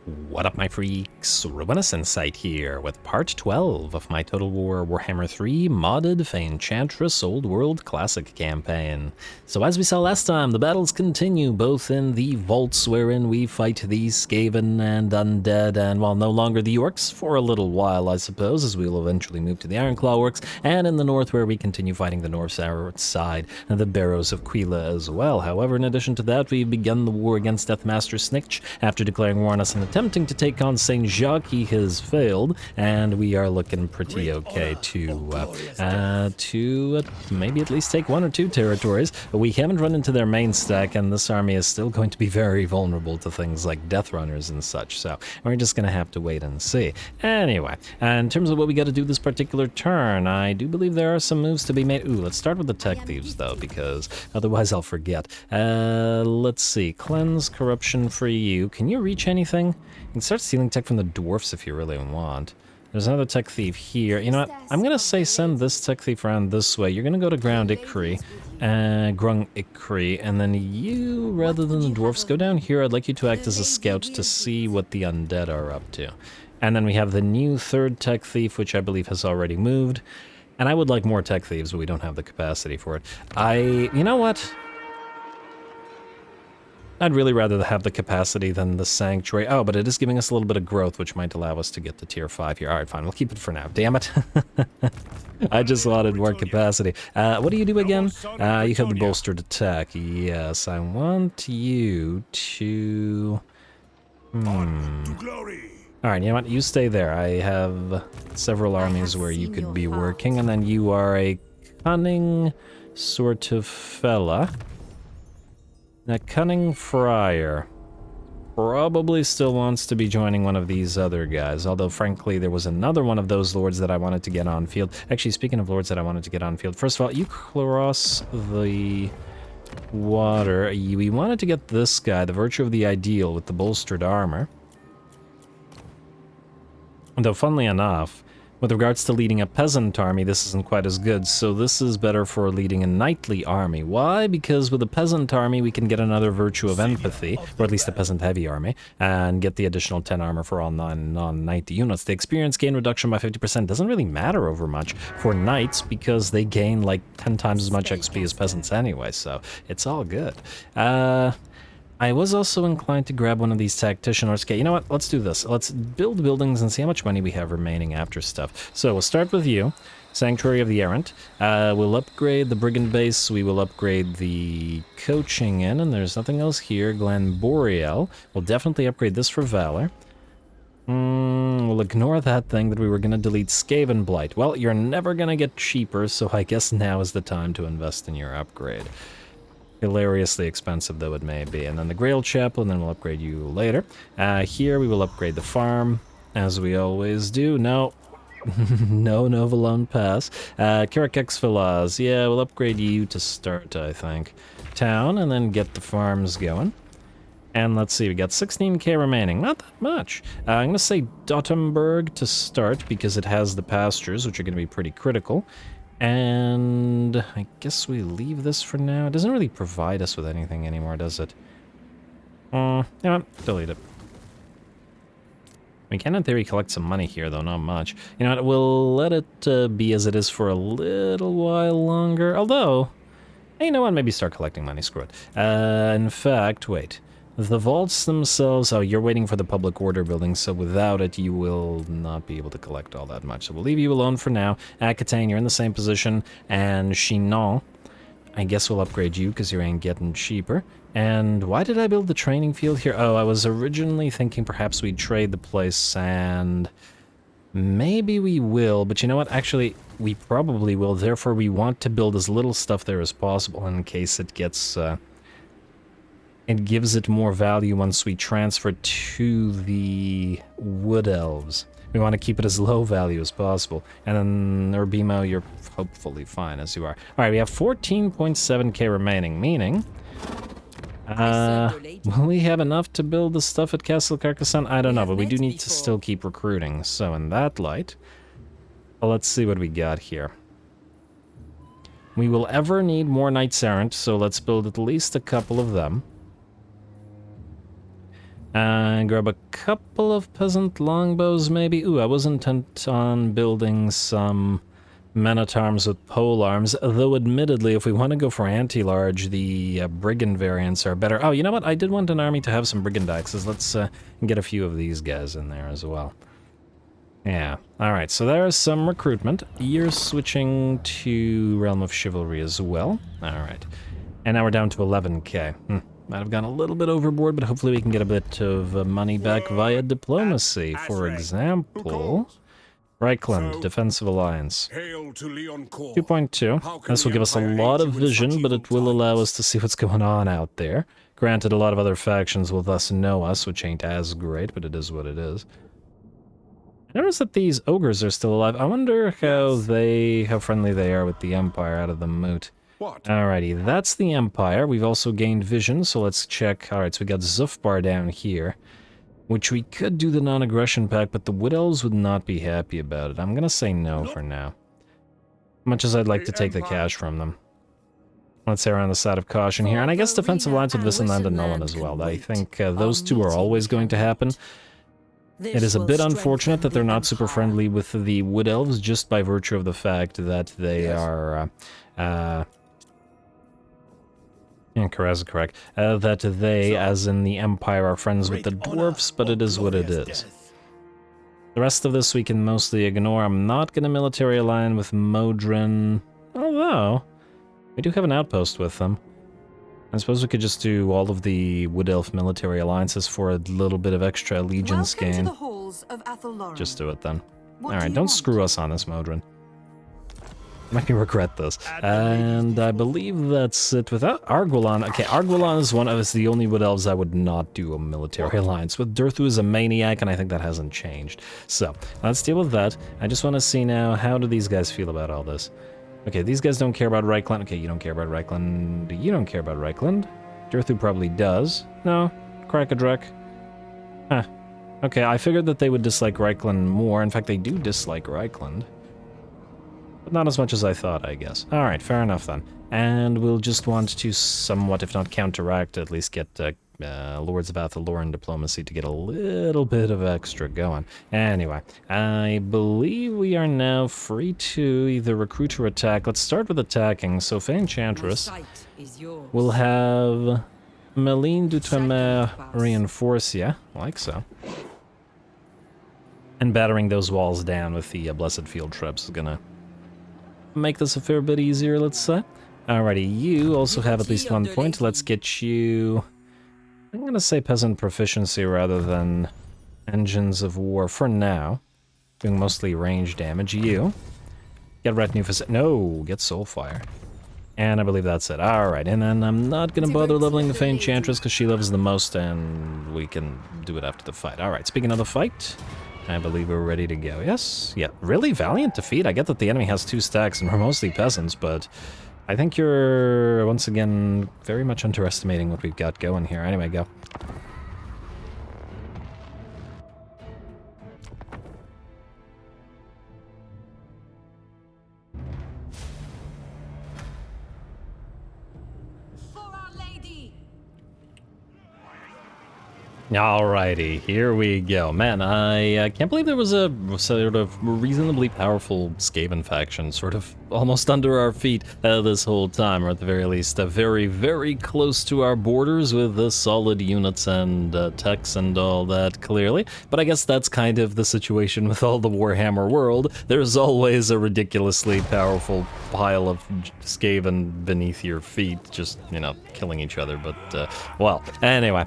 What up, my freaks? RuinusInsight here with part 12 of my Total War Warhammer 3 modded Fay Enchantress Old World Classic campaign. So as we saw last time, the battles continue both in the vaults wherein we fight the Skaven and Undead, and while no longer the Orcs, for a little while I suppose, as we will eventually move to the Ironclaw Orcs, and in the north where we continue fighting the north side and the Barrows of Quila as well. However, in addition to that, we've begun the war against Deathmaster Snitch after declaring war on us and attempting to take on Saint Jacques. He has failed, and we are looking pretty okay to maybe at least take one or two territories. But we haven't run into their main stack, and this army is still going to be very vulnerable to things like Death Runners and such, so we're just gonna have to wait and see. Anyway, in terms of what we got to do this particular turn, I do believe there are some moves to be made. Ooh, let's start with the Tech Thieves, though, because otherwise I'll forget. Let's see. Cleanse Corruption for you. Can you reach anything? You can start stealing tech from the dwarfs if you really want. There's another tech thief here. You know what? I'm gonna say send this tech thief around this way. You're gonna go to Grung Ikri, and then you, rather than the dwarfs, go down here. I'd like you to act as a scout to see what the undead are up to. And then we have the new third tech thief, which I believe has already moved. And I would like more tech thieves, but we don't have the capacity for it. You know what? I'd really rather have the capacity than the Sanctuary. Oh, but it is giving us a little bit of growth, which might allow us to get to tier 5 here. Alright, fine, we'll keep it for now. Damn it. I just wanted more capacity. What do you do again? You have the bolstered attack. Yes, I want you to... Alright, you know what? You stay there. I have several armies where you could be working, and then you are a cunning sort of fella. A cunning friar probably still wants to be joining one of these other guys, although frankly there was another one of those lords that I wanted to get on field. Actually, speaking of lords that I wanted to get on field, first of all, you cross the water. We wanted to get this guy, the Virtue of the Ideal, with the bolstered armor. Though funnily enough, with regards to leading a peasant army, this isn't quite as good, so this is better for leading a knightly army. Why? Because with a peasant army, we can get another Virtue of Empathy, or at least a peasant-heavy army, and get the additional 10 armor for all non-knighty units. The experience gain reduction by 50% doesn't really matter over much for knights, because they gain like 10 times as much XP as peasants anyway, so it's all good. I was also inclined to grab one of these tactician orcs. Okay, you know what? Let's do this. Let's build buildings and see how much money we have remaining after stuff. So we'll start with you, Sanctuary of the Errant. We'll upgrade the Brigand base. We will upgrade the coaching inn, and there's nothing else here. Glen Boreal. We'll definitely upgrade this for Valor. We'll ignore that thing that we were going to delete. Skaven Blight. Well, you're never going to get cheaper, so I guess now is the time to invest in your upgrade. Hilariously expensive though it may be. And then the Grail Chapel, and then we'll upgrade you later. Here we will upgrade the farm, as we always do. No. No Novalone Pass. Karakex Villas. Yeah, we'll upgrade you to start, I think. Town, and then get the farms going. And let's see, we got 16k remaining. Not that much. I'm going to say Dottenburg to start, because it has the pastures, which are going to be pretty critical. And I guess we leave this for now. It doesn't really provide us with anything anymore, does it? Yeah, delete it. We can, in theory, collect some money here, though, not much. You know what, we'll let it be as it is for a little while longer. Although, hey, you know what, maybe start collecting money, screw it. In fact, wait. The vaults themselves, oh, you're waiting for the public order building, so without it, you will not be able to collect all that much. So we'll leave you alone for now. Aquitaine, you're in the same position, and Chinon, I guess we'll upgrade you, because you ain't getting cheaper. And why did I build the training field here? Oh, I was originally thinking perhaps we'd trade the place, and maybe we will, but you know what? Actually, we probably will. Therefore, we want to build as little stuff there as possible in case it gets... It gives it more value once we transfer to the Wood Elves. We want to keep it as low value as possible. And then, Urbimo, you're hopefully fine as you are. Alright, we have 14.7k remaining, meaning... will we have enough to build the stuff at Castle Carcassonne? I don't know, but we do need to still keep recruiting. So in that light, well, let's see what we got here. We will ever need more Knights Errant, so let's build at least a couple of them. Grab a couple of peasant longbows, maybe. Ooh, I was intent on building some men-at-arms with polearms, though admittedly, if we want to go for anti-large, the Brigand variants are better. Oh, you know what? I did want an army to have some Brigand axes. Let's get a few of these guys in there as well. Yeah. Alright, so there's some recruitment. You're switching to Realm of Chivalry as well. Alright. And now we're down to 11k. Might have gone a little bit overboard, but hopefully we can get a bit of money back via diplomacy. For example, Reichland, Defensive Alliance. 2.2. This will give us a lot of vision, but it will allow us to see what's going on out there. Granted, a lot of other factions will thus know us, which ain't as great, but it is what it is. Notice that these ogres are still alive. I wonder how friendly they are with the Empire out of the moot. Alrighty, that's the Empire. We've also gained vision, so let's check. Alright, so we got Zufbar down here, which we could do the non-aggression pact, but the Wood Elves would not be happy about it. I'm gonna say no for now. Much as I'd like to take the cash from them. Let's err on the side of caution here, and I guess Defensive Alliance with Visenland and Nolan as well. I think those two are always going to happen. It is a bit unfortunate that they're not super friendly with the Wood Elves, just by virtue of the fact that they are, yeah, Karaz is correct, that they, as in the Empire, are friends with the Dwarfs, but it is what it is. The rest of this we can mostly ignore. I'm not going to military align with Modron, although we do have an outpost with them. I suppose we could just do all of the Wood Elf military alliances for a little bit of extra allegiance gain. Just do it then. Alright, don't screw us on this, Modron. Make me regret this. And I believe that's it without Arguelon. Okay, Arguelon is the only Wood Elves I would not do a military alliance with. Durthu is a maniac, and I think that hasn't changed. So, let's deal with that. I just want to see now, how do these guys feel about all this? Okay, these guys don't care about Reichland. Okay, you don't care about Reichland. You don't care about Reichland. Durthu probably does. No, Krakadrek. Huh. Okay, I figured that they would dislike Reichland more. In fact, they do dislike Reichland. But not as much as I thought, I guess. Alright, fair enough then. And we'll just want to somewhat, if not counteract, at least get Lords of Athaloran diplomacy to get a little bit of extra going. Anyway, I believe we are now free to either recruit or attack. Let's start with attacking. So Fay Enchantress will have Meline d'Outremer reinforce, yeah, like so. And battering those walls down with the Blessed Field Traps is gonna make this a fair bit easier, let's say. Alrighty, you also have at least 1 point. Let's get you... I'm gonna say peasant proficiency rather than engines of war for now. Doing mostly range damage. You get retinue for... No, get soulfire. And I believe that's it. Alright, and then I'm not gonna bother leveling the Fay Enchantress because she levels the most and we can do it after the fight. Alright, speaking of the fight, I believe we're ready to go. Yes? Yeah, really valiant defeat. I get that the enemy has 2 stacks and we're mostly peasants, but I think you're, once again, very much underestimating what we've got going here. Anyway, go. Alrighty, here we go. Man, I can't believe there was a sort of reasonably powerful Skaven faction sort of almost under our feet this whole time, or at the very least very, very close to our borders with the solid units and techs and all that, clearly. But I guess that's kind of the situation with all the Warhammer world. There's always a ridiculously powerful pile of Skaven beneath your feet, just, you know, killing each other. But, well, anyway,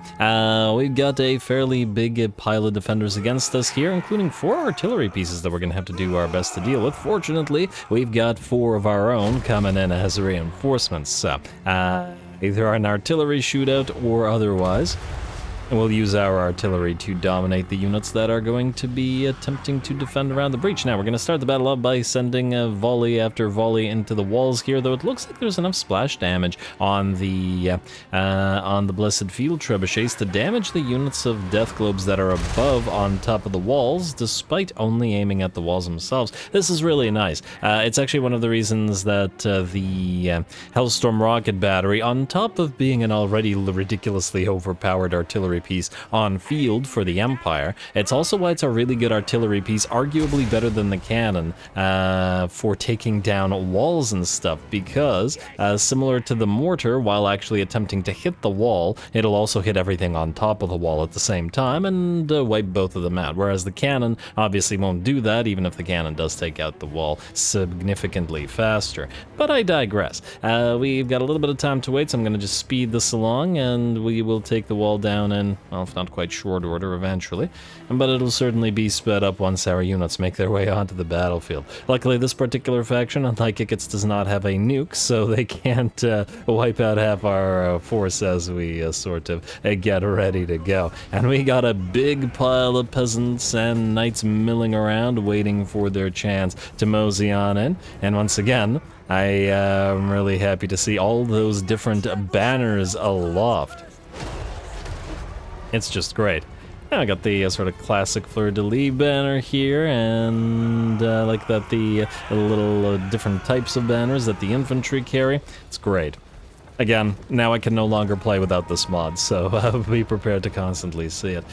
we've got a fairly big pile of defenders against us here, including 4 artillery pieces that we're going to have to do our best to deal with. Fortunately, we've got 4 of our own coming in as reinforcements, so either an artillery shootout or otherwise. And we'll use our artillery to dominate the units that are going to be attempting to defend around the breach. Now, we're going to start the battle up by sending a volley after volley into the walls here, though it looks like there's enough splash damage on the Blessed Field Trebuchets to damage the units of Death Globes that are above on top of the walls, despite only aiming at the walls themselves. This is really nice. It's actually one of the reasons that the Hellstorm Rocket Battery, on top of being an already ridiculously overpowered artillery artillery piece on field for the Empire. It's also why it's a really good artillery piece, arguably better than the cannon, for taking down walls and stuff, because similar to the mortar, while actually attempting to hit the wall, it'll also hit everything on top of the wall at the same time and wipe both of them out, whereas the cannon obviously won't do that, even if the cannon does take out the wall significantly faster. But I digress. We've got a little bit of time to wait, so I'm going to just speed this along, and we will take the wall down in, well, if not quite short order eventually, but it'll certainly be sped up once our units make their way onto the battlefield. Luckily, this particular faction, unlike Ikits, does not have a nuke, so they can't wipe out half our force as we sort of get ready to go. And we got a big pile of peasants and knights milling around, waiting for their chance to mosey on in. And once again, I am really happy to see all those different banners aloft. It's just great. I got the sort of classic fleur-de-lis banner here, and like that the little different types of banners that the infantry carry. It's great. Again, now I can no longer play without this mod, so be prepared to constantly see it.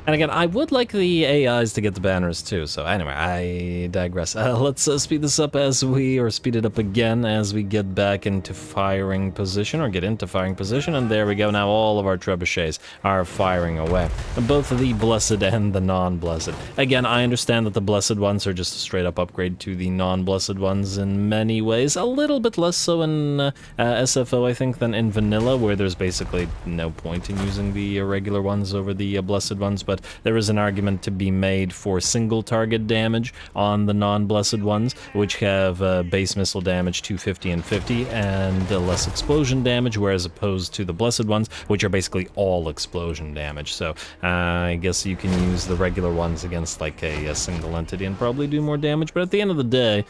And again, I would like the AIs to get the banners too, so anyway, I digress. Let's speed this up speed it up again as we get back into firing position, or get into firing position, and there we go. Now all of our trebuchets are firing away. Both the blessed and the non-blessed. Again, I understand that the blessed ones are just a straight up upgrade to the non-blessed ones in many ways. A little bit less so in SFO, I think, than in vanilla, where there's basically no point in using the irregular ones over the blessed ones, but there is an argument to be made for single target damage on the non-blessed ones, which have base missile damage 250 and 50, and less explosion damage, whereas opposed to the blessed ones, which are basically all explosion damage. So I guess you can use the regular ones against like a single entity and probably do more damage, but at the end of the day,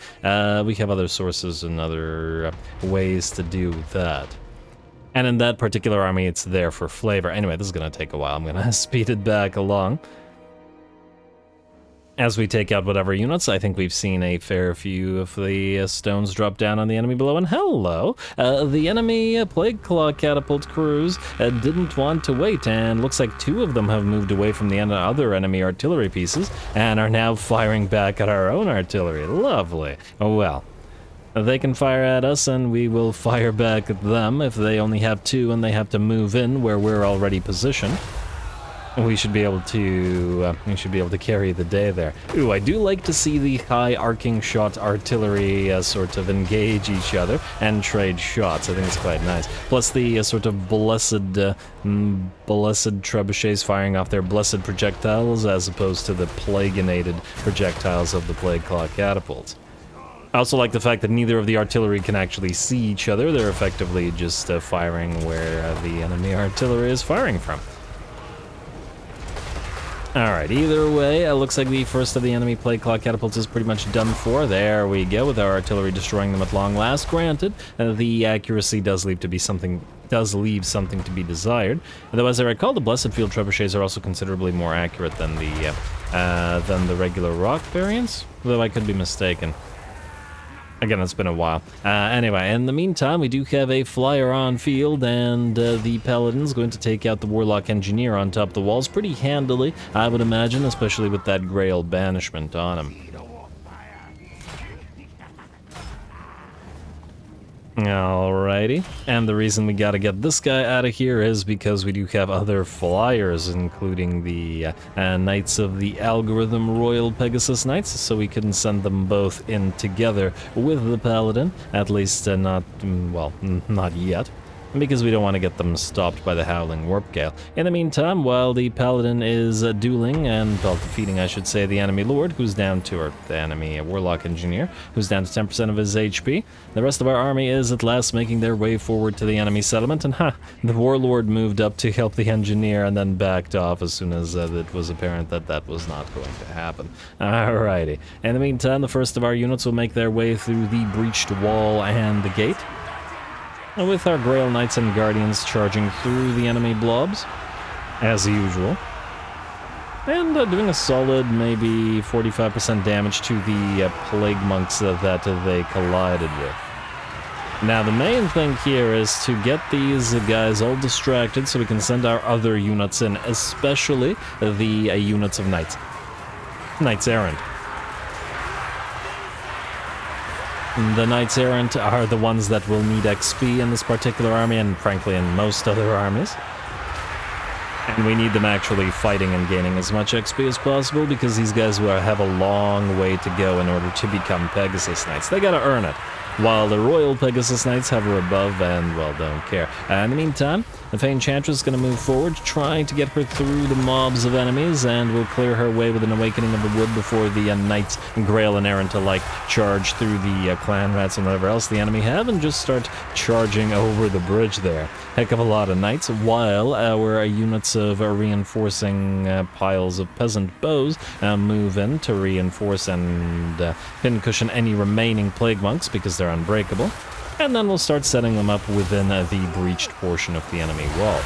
we have other sources and other ways to do that. And in that particular army, it's there for flavor. Anyway, this is going to take a while. I'm going to speed it back along. As we take out whatever units, I think we've seen a fair few of the stones drop down on the enemy below. And hello! The enemy Plague Claw catapult crews didn't want to wait, and looks like 2 of them have moved away from the other enemy artillery pieces and are now firing back at our own artillery. Lovely. Oh well. They can fire at us, and we will fire back at them if they only have 2 and they have to move in where we're already positioned. We should be able to carry the day there. Ooh, I do like to see the high arcing shot artillery sort of engage each other and trade shots. I think it's quite nice. Plus the sort of blessed trebuchets firing off their blessed projectiles as opposed to the plagueinated projectiles of the Plague Claw catapults. I also like the fact that neither of the artillery can actually see each other. They're effectively just firing where the enemy artillery is firing from. Alright, either way, it looks like the first of the enemy Plague Claw catapults is pretty much done for. There we go, with our artillery destroying them at long last. Granted, the accuracy does leave something to be desired. Though, as I recall, the Blessed Field trebuchets are also considerably more accurate than the regular rock variants, though I could be mistaken. Again, it's been a while. Anyway, in the meantime, we do have a flyer on field, and the Paladin's going to take out the Warlock Engineer on top of the walls pretty handily, I would imagine, especially with that Grail Banishment on him. Alrighty, and the reason we gotta get this guy out of here is because we do have other flyers, including the Knights of the Algorithm Royal Pegasus Knights, so we couldn't send them both in together with the Paladin, at least not yet, because we don't want to get them stopped by the Howling Warp Gale. In the meantime, while the Paladin is dueling, and, well, defeating, I should say, the enemy Lord, who's down to, or the enemy Warlock Engineer, who's down to 10% of his HP, the rest of our army is at last making their way forward to the enemy settlement, and the Warlord moved up to help the Engineer and then backed off as soon as it was apparent that that was not going to happen. Alrighty. In the meantime, the first of our units will make their way through the breached wall and the gate, with our Grail Knights and Guardians charging through the enemy blobs, as usual, and doing a solid maybe 45% damage to the Plague Monks that they collided with. Now, the main thing here is to get these guys all distracted so we can send our other units in, especially the units of knights. Knights Errant. The Knights Errant are the ones that will need XP in this particular army, and frankly in most other armies. And we need them actually fighting and gaining as much XP as possible, because these guys will have a long way to go in order to become Pegasus Knights. They gotta earn it. While the Royal Pegasus Knights hover above and, well, don't care. In the meantime, the Fay Enchantress is going to move forward, trying to get her through the mobs of enemies, and will clear her way with an Awakening of the Wood before the Knights, Grail and Errant alike, charge through the clan rats and whatever else the enemy have, and just start charging over the bridge there. Heck of a lot of knights, while our units of reinforcing piles of peasant bows move in to reinforce and pincushion any remaining plague monks, because they're unbreakable, and then we'll start setting them up within the breached portion of the enemy wall.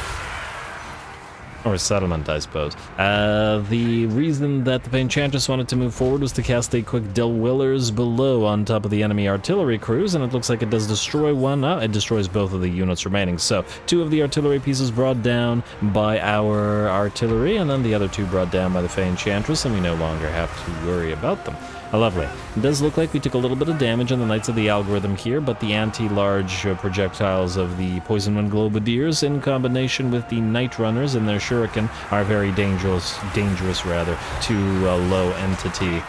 Or settlement, I suppose. The reason that the Fay Enchantress wanted to move forward was to cast a quick Del Willers below on top of the enemy artillery crews, and it looks like it does destroy one. It destroys both of the units remaining. So, 2 of the artillery pieces brought down by our artillery, and then the other 2 brought down by the Fay Enchantress, and we no longer have to worry about them. Lovely. It does look like we took a little bit of damage on the Knights of the Algorithm here, but the anti-large projectiles of the Poison Wind Globadiers, in combination with the Night Runners and their Shuriken, are very dangerous to low entity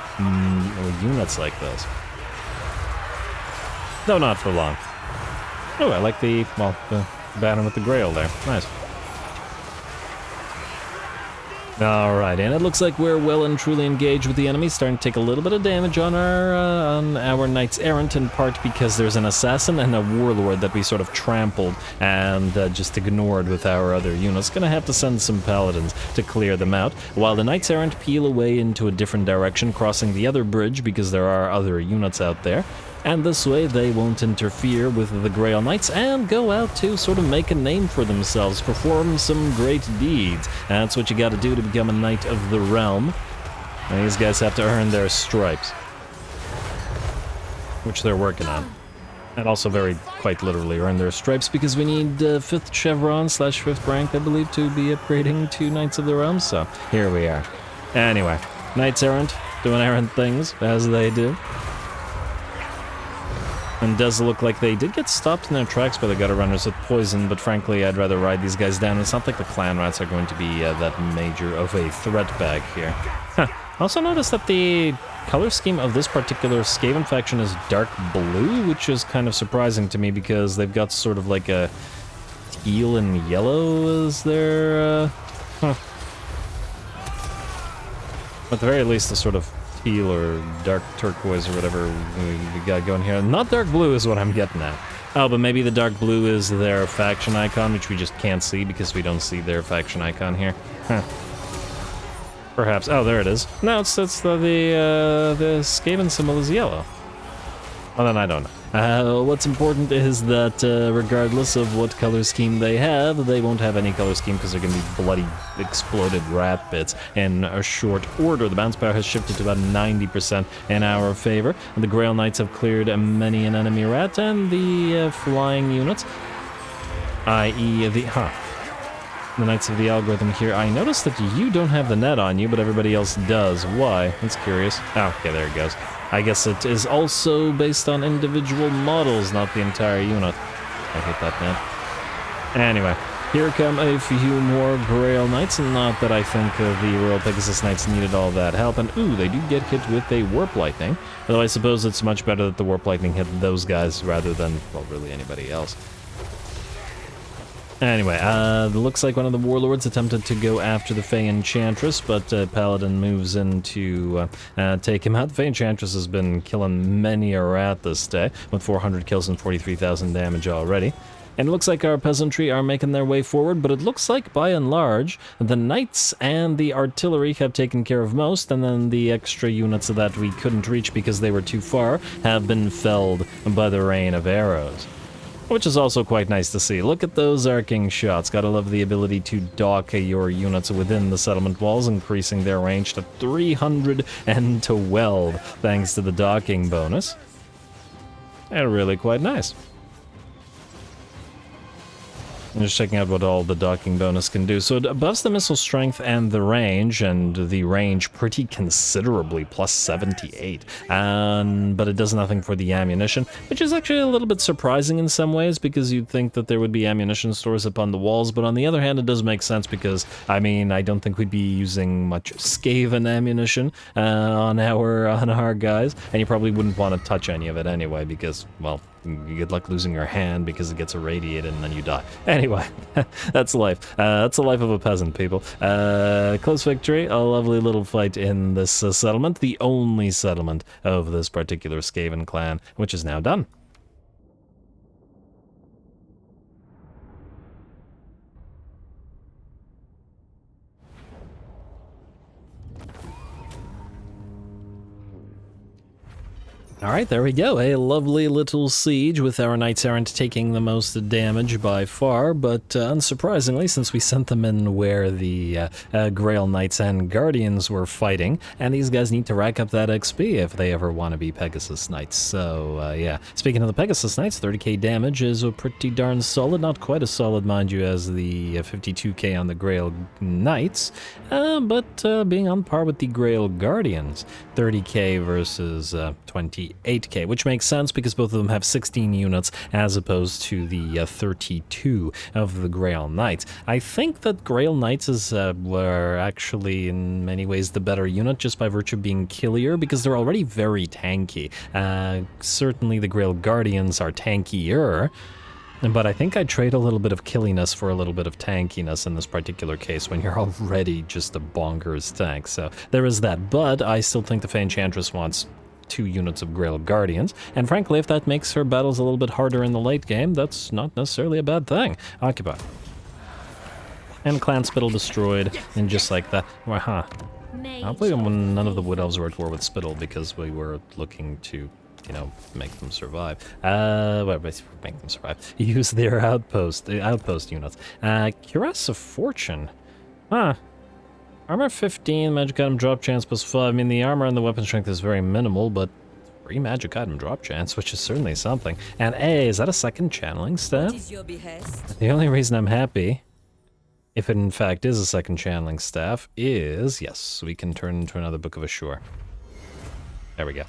units like this. Though not for long. Oh, I like the baton with the Grail there. Nice. Alright, and it looks like we're well and truly engaged with the enemy, starting to take a little bit of damage on our Knights Errant, in part because there's an assassin and a warlord that we sort of trampled and just ignored with our other units. Gonna have to send some paladins to clear them out, while the Knights Errant peel away into a different direction, crossing the other bridge because there are other units out there. And this way they won't interfere with the Grail Knights and go out to sort of make a name for themselves, perform some great deeds. That's what you gotta do to become a Knight of the Realm. And these guys have to earn their stripes, which they're working on. And also quite literally earn their stripes, because we need 5th chevron / 5th rank, I believe, to be upgrading to Knights of the Realm, so here we are. Anyway, Knights Errant, doing errant things, as they do. And does look like they did get stopped in their tracks by the gutter runners with poison, but frankly, I'd rather ride these guys down. It's not like the clan rats are going to be that major of a threat bag here. Also noticed that the color scheme of this particular Skaven faction is dark blue, which is kind of surprising to me because they've got sort of like a teal and yellow as their... At the very least, the sort of teal or dark turquoise or whatever we got going here. Not dark blue is what I'm getting at. Oh, but maybe the dark blue is their faction icon, which we just can't see because we don't see their faction icon here. Perhaps. Oh, there it is. No, it's the Skaven symbol is yellow. Well, then I don't know. What's important is that regardless of what color scheme they have, they won't have any color scheme because they're going to be bloody exploded rat bits in a short order. The bounce power has shifted to about 90% in our favor. The Grail Knights have cleared many an enemy rat, and the flying units, i.e. the Knights of the Algorithm here. I noticed that you don't have the net on you, but everybody else does. Why? That's curious. Oh, okay, there it goes. I guess it is also based on individual models, not the entire unit. I hate that net. Anyway, here come a few more Grail Knights, and not that I think the Royal Pegasus Knights needed all that help. And ooh, they do get hit with a Warp Lightning. Although I suppose it's much better that the Warp Lightning hit those guys rather than, well, really anybody else. Anyway, it looks like one of the warlords attempted to go after the Fay Enchantress, but Paladin moves in to take him out. The Fay Enchantress has been killing many a rat this day, with 400 kills and 43,000 damage already. And it looks like our peasantry are making their way forward, but it looks like, by and large, the knights and the artillery have taken care of most, and then the extra units that we couldn't reach because they were too far have been felled by the rain of arrows. Which is also quite nice to see. Look at those arcing shots. Gotta love the ability to dock your units within the settlement walls, increasing their range to 312 thanks to the docking bonus. And really quite nice. I'm just checking out what all the docking bonus can do. So it buffs the missile strength and the range pretty considerably, plus 78. But it does nothing for the ammunition, which is actually a little bit surprising in some ways, because you'd think that there would be ammunition stores up on the walls, but on the other hand, it does make sense because, I mean, I don't think we'd be using much Skaven ammunition on our guys, and you probably wouldn't want to touch any of it anyway, because, well, you get luck losing your hand because it gets irradiated and then you die. Anyway, that's life. That's the life of a peasant, people. Close victory, a lovely little fight in this settlement, the only settlement of this particular Skaven clan, which is now done. Alright, there we go. A lovely little siege with our Knights Errant taking the most damage by far, but unsurprisingly, since we sent them in where the Grail Knights and Guardians were fighting, and these guys need to rack up that XP if they ever want to be Pegasus Knights. So, yeah. Speaking of the Pegasus Knights, 30k damage is a pretty darn solid. Not quite as solid, mind you, as the 52k on the Grail Knights, but being on par with the Grail Guardians. 30k versus 28k, which makes sense because both of them have 16 units as opposed to the 32 of the Grail Knights. I think that Grail Knights were actually in many ways the better unit just by virtue of being killier because they're already very tanky. Certainly the Grail Guardians are tankier, but I think I'd trade a little bit of killiness for a little bit of tankiness in this particular case when you're already just a bonkers tank. So there is that, but I still think the Fay Enchantress wants 2 units of Grail Guardians, and frankly, if that makes her battles a little bit harder in the late game, that's not necessarily a bad thing. Occupy. And Clan Spittle destroyed, and just like that. Well, huh. Hopefully none of the Wood Elves were at war with Spittle because we were looking to, you know, make them survive. Well, basically make them survive. Use their outpost units. Cuirass of Fortune. Huh. Armor 15, magic item drop chance plus 5. I mean, the armor and the weapon strength is very minimal, but free magic item drop chance, which is certainly something. And hey, is that a second channeling staff? What is your behest? The only reason I'm happy, if it in fact is a second channeling staff, is, yes, we can turn into another Book of Assure. There we go.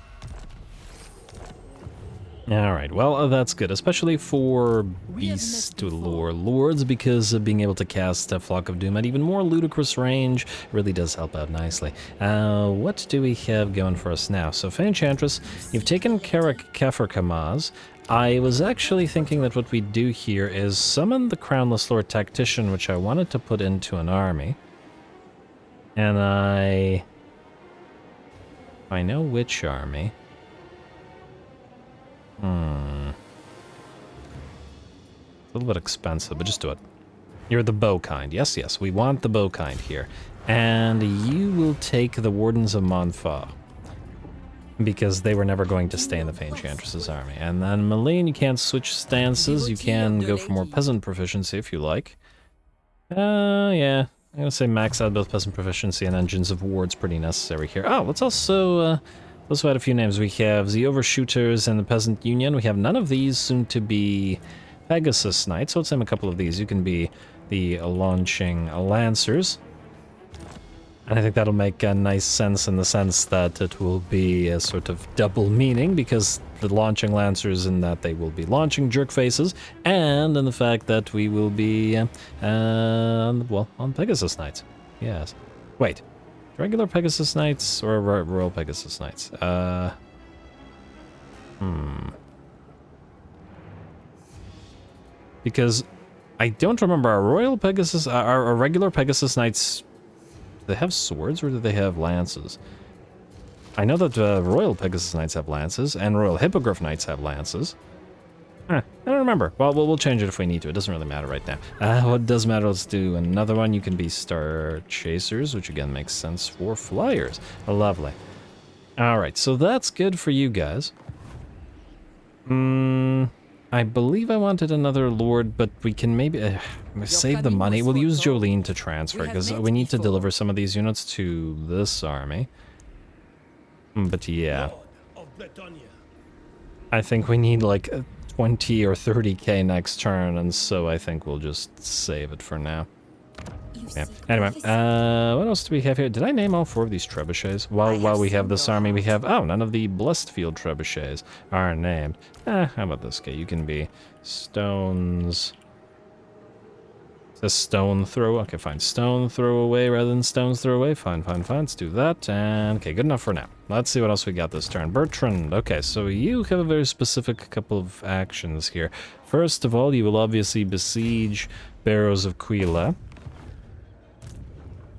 Alright, well, that's good, especially for Beast Lore Lords, because being able to cast a Flock of Doom at even more ludicrous range really does help out nicely. What do we have going for us now? So, Fay Enchantress, you've taken Keferkamaz. I was actually thinking that what we do here is summon the Crownless Lord Tactician, which I wanted to put into an army. And I know which army. It's a little bit expensive, but just do it. You're the bow kind. Yes, yes, we want the bow kind here. And you will take the Wardens of Montfort, because they were never going to stay in the Fay Enchantress's army. And then Malene, you can't switch stances. You can go for more peasant proficiency if you like. Yeah. I'm gonna say max out both peasant proficiency and engines of ward's pretty necessary here. Oh, let's also add a few names. We have the Overshooters and the Peasant Union. We have none of these, soon to be Pegasus Knights. So let's name a couple of these. You can be the Launching Lancers. And I think that'll make a nice sense in the sense that it will be a sort of double meaning, because the Launching Lancers in that they will be launching jerk faces, and in the fact that we will be, well, on Pegasus Knights. Yes. Wait. Regular Pegasus Knights or Royal Pegasus Knights? Because I don't remember our Royal Pegasus, our regular Pegasus Knights, do they have swords or do they have lances? I know that Royal Pegasus Knights have lances and Royal Hippogriff Knights have lances. I don't remember. Well, we'll change it if we need to. It doesn't really matter right now. What does matter, let's do another one. You can be Star Chasers, which again makes sense for Flyers. Lovely. Alright, so that's good for you guys. I believe I wanted another Lord, but we can maybe save the money. We'll use Jolene to transfer, because we need to deliver some of these units to this army. But yeah. I think we need like 20 or 30k next turn, and so I think we'll just save it for now. Yeah. Anyway, what else do we have here? Did I name all 4 of these trebuchets? While we have this army, we have... Oh, none of the Blessed Field trebuchets are named. How about this guy? You can be stones... It says stone throw. Okay, fine. Stone throw away rather than stones throw away. Fine, fine, fine. Let's do that. And, okay, good enough for now. Let's see what else we got this turn. Bertrand. Okay, so you have a very specific couple of actions here. First of all, you will obviously besiege Barrows of Quila.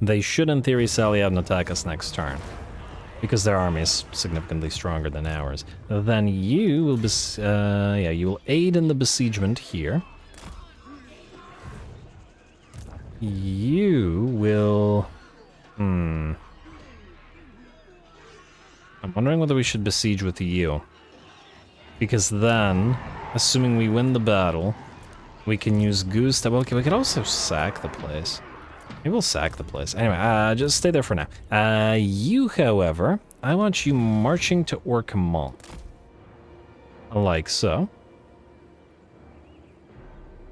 They should, in theory, sally out and attack us next turn, because their army is significantly stronger than ours. Then you will you will aid in the besiegement here. You will... I'm wondering whether we should besiege with you. Because then, assuming we win the battle, we can use Goose... Well, okay, we could also sack the place. Maybe we'll sack the place. Anyway, just stay there for now. You, however, I want you marching to Orcamont. Like so.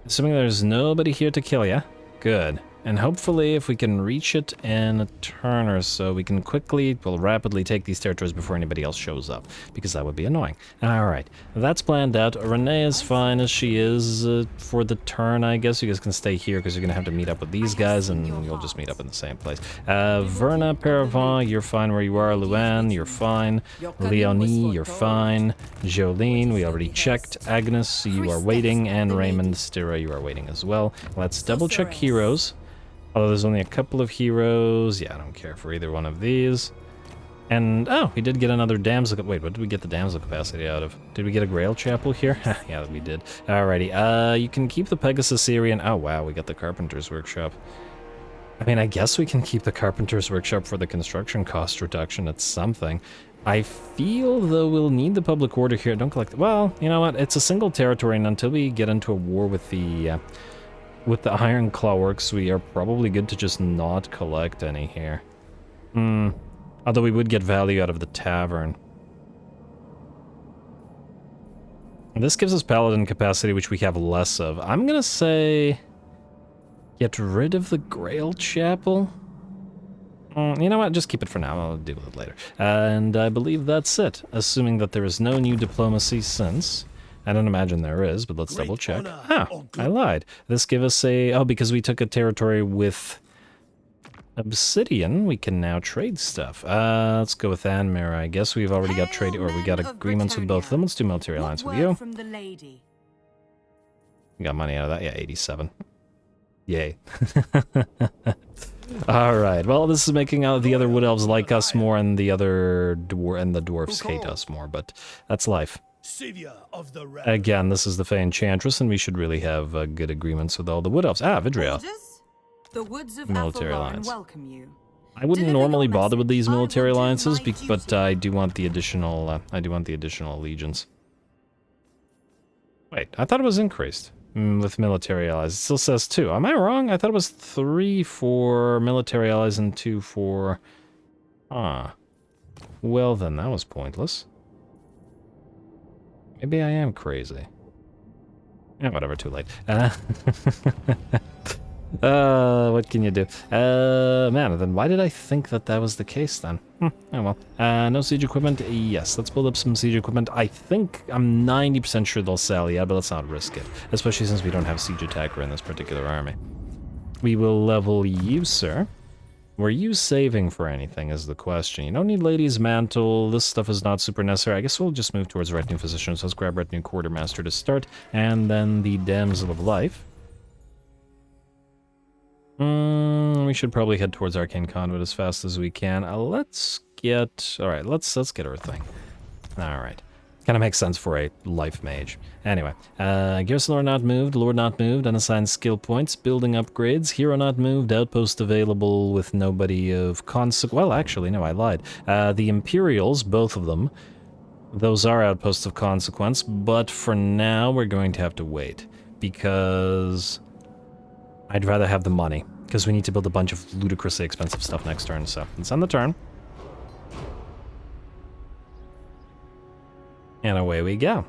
Assuming there's nobody here to kill ya. Good. And hopefully, if we can reach it in a turn or so, we can quickly, well, rapidly take these territories before anybody else shows up, because that would be annoying. Alright, that's planned out. Renee is fine as she is for the turn, I guess. You guys can stay here, because you're going to have to meet up with these guys, and you'll just meet up in the same place. Verna, Paravant, you're fine where you are. Luann, you're fine. Leonie, you're fine. Jolene, we already checked. Agnes, you are waiting. And Raymond, Stira, you are waiting as well. Let's double check heroes. Although there's only a couple of heroes. Yeah, I don't care for either one of these. And, oh, we did get another damsel... Wait, what did we get the damsel capacity out of? Did we get a Grail Chapel here? Yeah, we did. Alrighty, you can keep the Pegasus Syrian... Oh, wow, we got the Carpenter's Workshop. I mean, I guess we can keep the Carpenter's Workshop for the construction cost reduction. It's something. I feel, though, we'll need the Public Order here. Don't collect... Well, you know what? It's a single territory, and until we get into a war with the... With the Iron Clawworks, we are probably good to just not collect any here. Although we would get value out of the tavern. This gives us Paladin capacity, which we have less of. I'm gonna say... Get rid of the Grail Chapel? You know what? Just keep it for now. I'll deal with it later. And I believe that's it. Assuming that there is no new diplomacy since... I don't imagine there is, but let's double check. Ah, I lied. This gives us a... Oh, because we took a territory with Obsidian, we can now trade stuff. Let's go with Anmir. I guess we've already got trade... Or we got agreements with both of them. Let's do military alliance with you. We got money out of that. Yeah, 87. Yay. Alright, well, this is making the other Wood Elves like us more, and the other dwarves hate us more, but that's life. Again, this is the Fay Enchantress, and we should really have good agreements with all the Wood Elves. Ah, Vidria. Military alliance. I wouldn't normally bother with these military alliances, but I do want the additional. Allegiance. Wait, I thought it was increased with military allies. It still says 2. Am I wrong? I thought it was 3 for military allies and 2 for. Ah. Well, then that was pointless. Maybe I am crazy. Yeah, whatever, too late. What can you do? Man, then why did I think that that was the case then? Oh well. No siege equipment? Yes, let's build up some siege equipment. I think, I'm 90% sure they'll sally out, but let's not risk it. Especially since we don't have siege attacker in this particular army. We will level you, sir. Were you saving for anything is the question. You don't need Lady's Mantle. This stuff is not super necessary. I guess we'll just move towards Retinue Physician. So let's grab Retinue Quartermaster to start. And then the Damsel of Life. We should probably head towards Arcane Conduit as fast as we can. Let's get... Alright, let's get her thing. Alright. Kind of makes sense for a life mage. Anyway, Garrison Lord not moved, Lord not moved, unassigned skill points, building upgrades, hero not moved, outpost available with nobody of consequence. Well, actually, no, I lied. The Imperials, both of them, those are outposts of consequence, but for now we're going to have to wait, because I'd rather have the money, because we need to build a bunch of ludicrously expensive stuff next turn, so let's end the turn. And away we go.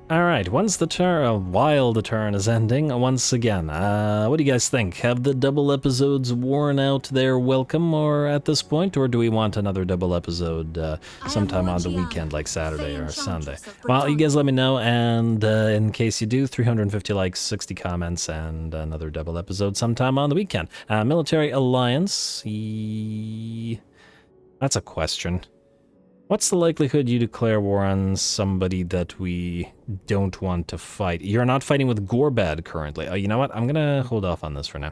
Alright, once the turn, while the turn is ending, once again, what do you guys think? Have the double episodes worn out their welcome or at this point, or do we want another double episode sometime on the weekend, like Saturday or Sunday? Well, you guys let me know, and in case you do, 350 likes, 60 comments, and another double episode sometime on the weekend. Military alliance, that's a question. What's the likelihood you declare war on somebody that we don't want to fight? You're not fighting with Warband currently. You know what? I'm gonna hold off on this for now.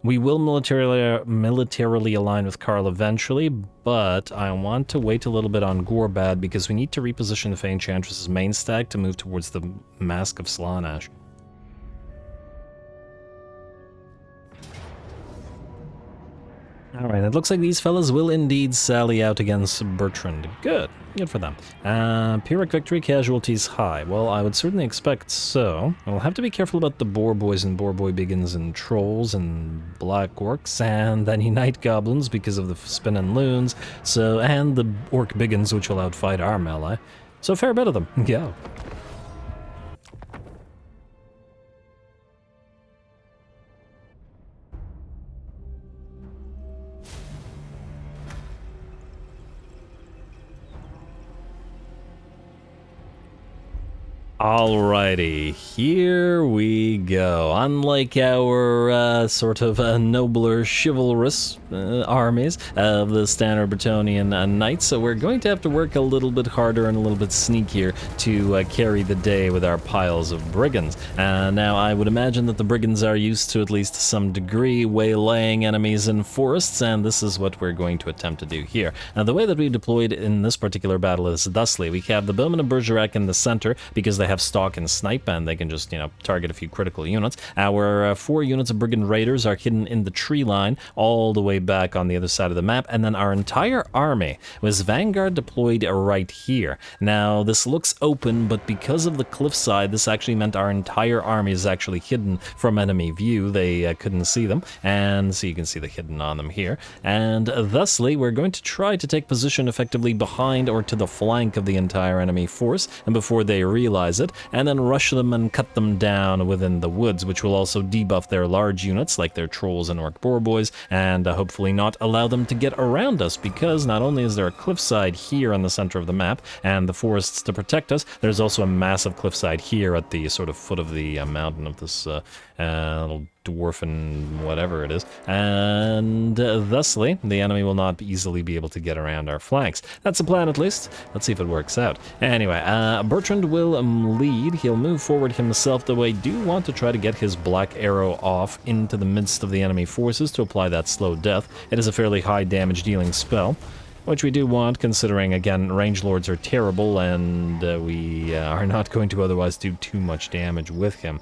We will militarily align with Karl eventually, but I want to wait a little bit on Warband because we need to reposition the Fay Enchantress' main stack to move towards the Mask of Slaanesh. Alright, it looks like these fellas will indeed sally out against Bertrand. Good. Good for them. Pyrrhic victory, casualties high. Well, I would certainly expect so. We'll have to be careful about the boar boys and boar boy biggins and trolls and black orcs and then unite goblins because of the spin and loons. So, and the orc biggins which will outfight our melee. So a fair bit of them. Yeah. Alrighty, here we go. Unlike our sort of nobler, chivalrous armies of the standard Bretonnian knights, so we're going to have to work a little bit harder and a little bit sneakier to carry the day with our piles of brigands. Now, I would imagine that the brigands are used to at least some degree waylaying enemies in forests, and this is what we're going to attempt to do here. Now, the way that we deployed in this particular battle is thusly. We have the Bowmen of Bergerac in the center because they have stalk and snipe and they can just, you know, target a few critical units. Our 4 units of brigand raiders are hidden in the tree line all the way back on the other side of the map, and then our entire army was vanguard deployed right here. Now this looks open, but because of the cliffside, this actually meant our entire army is actually hidden from enemy view. They couldn't see them, and so you can see the hidden on them here, and thusly we're going to try to take position effectively behind or to the flank of the entire enemy force, and before they realize it, and then rush them and cut them down within the woods, which will also debuff their large units like their trolls and orc boar boys, and hopefully not allow them to get around us, because not only is there a cliffside here in the center of the map and the forests to protect us, there's also a massive cliffside here at the sort of foot of the mountain of this little dwarfen whatever it is, and thusly the enemy will not easily be able to get around our flanks. That's the plan, at least. Let's see if it works out. Anyway, Bertrand will lead. He'll move forward himself, though I do want to try to get his black arrow off into the midst of the enemy forces to apply that slow death. It is a fairly high damage dealing spell, which we do want, considering, again, range lords are terrible and we are not going to otherwise do too much damage with him.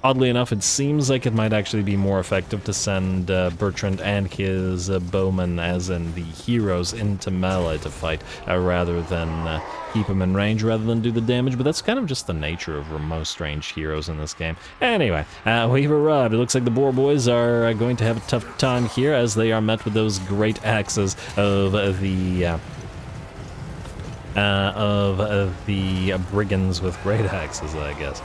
Oddly enough, it seems like it might actually be more effective to send Bertrand and his bowmen, as in the heroes, into melee to fight, rather than keep them in range, rather than do the damage, but that's kind of just the nature of most ranged heroes in this game. Anyway, we've arrived. It looks like the boar boys are going to have a tough time here, as they are met with those great axes of the brigands with great axes, I guess.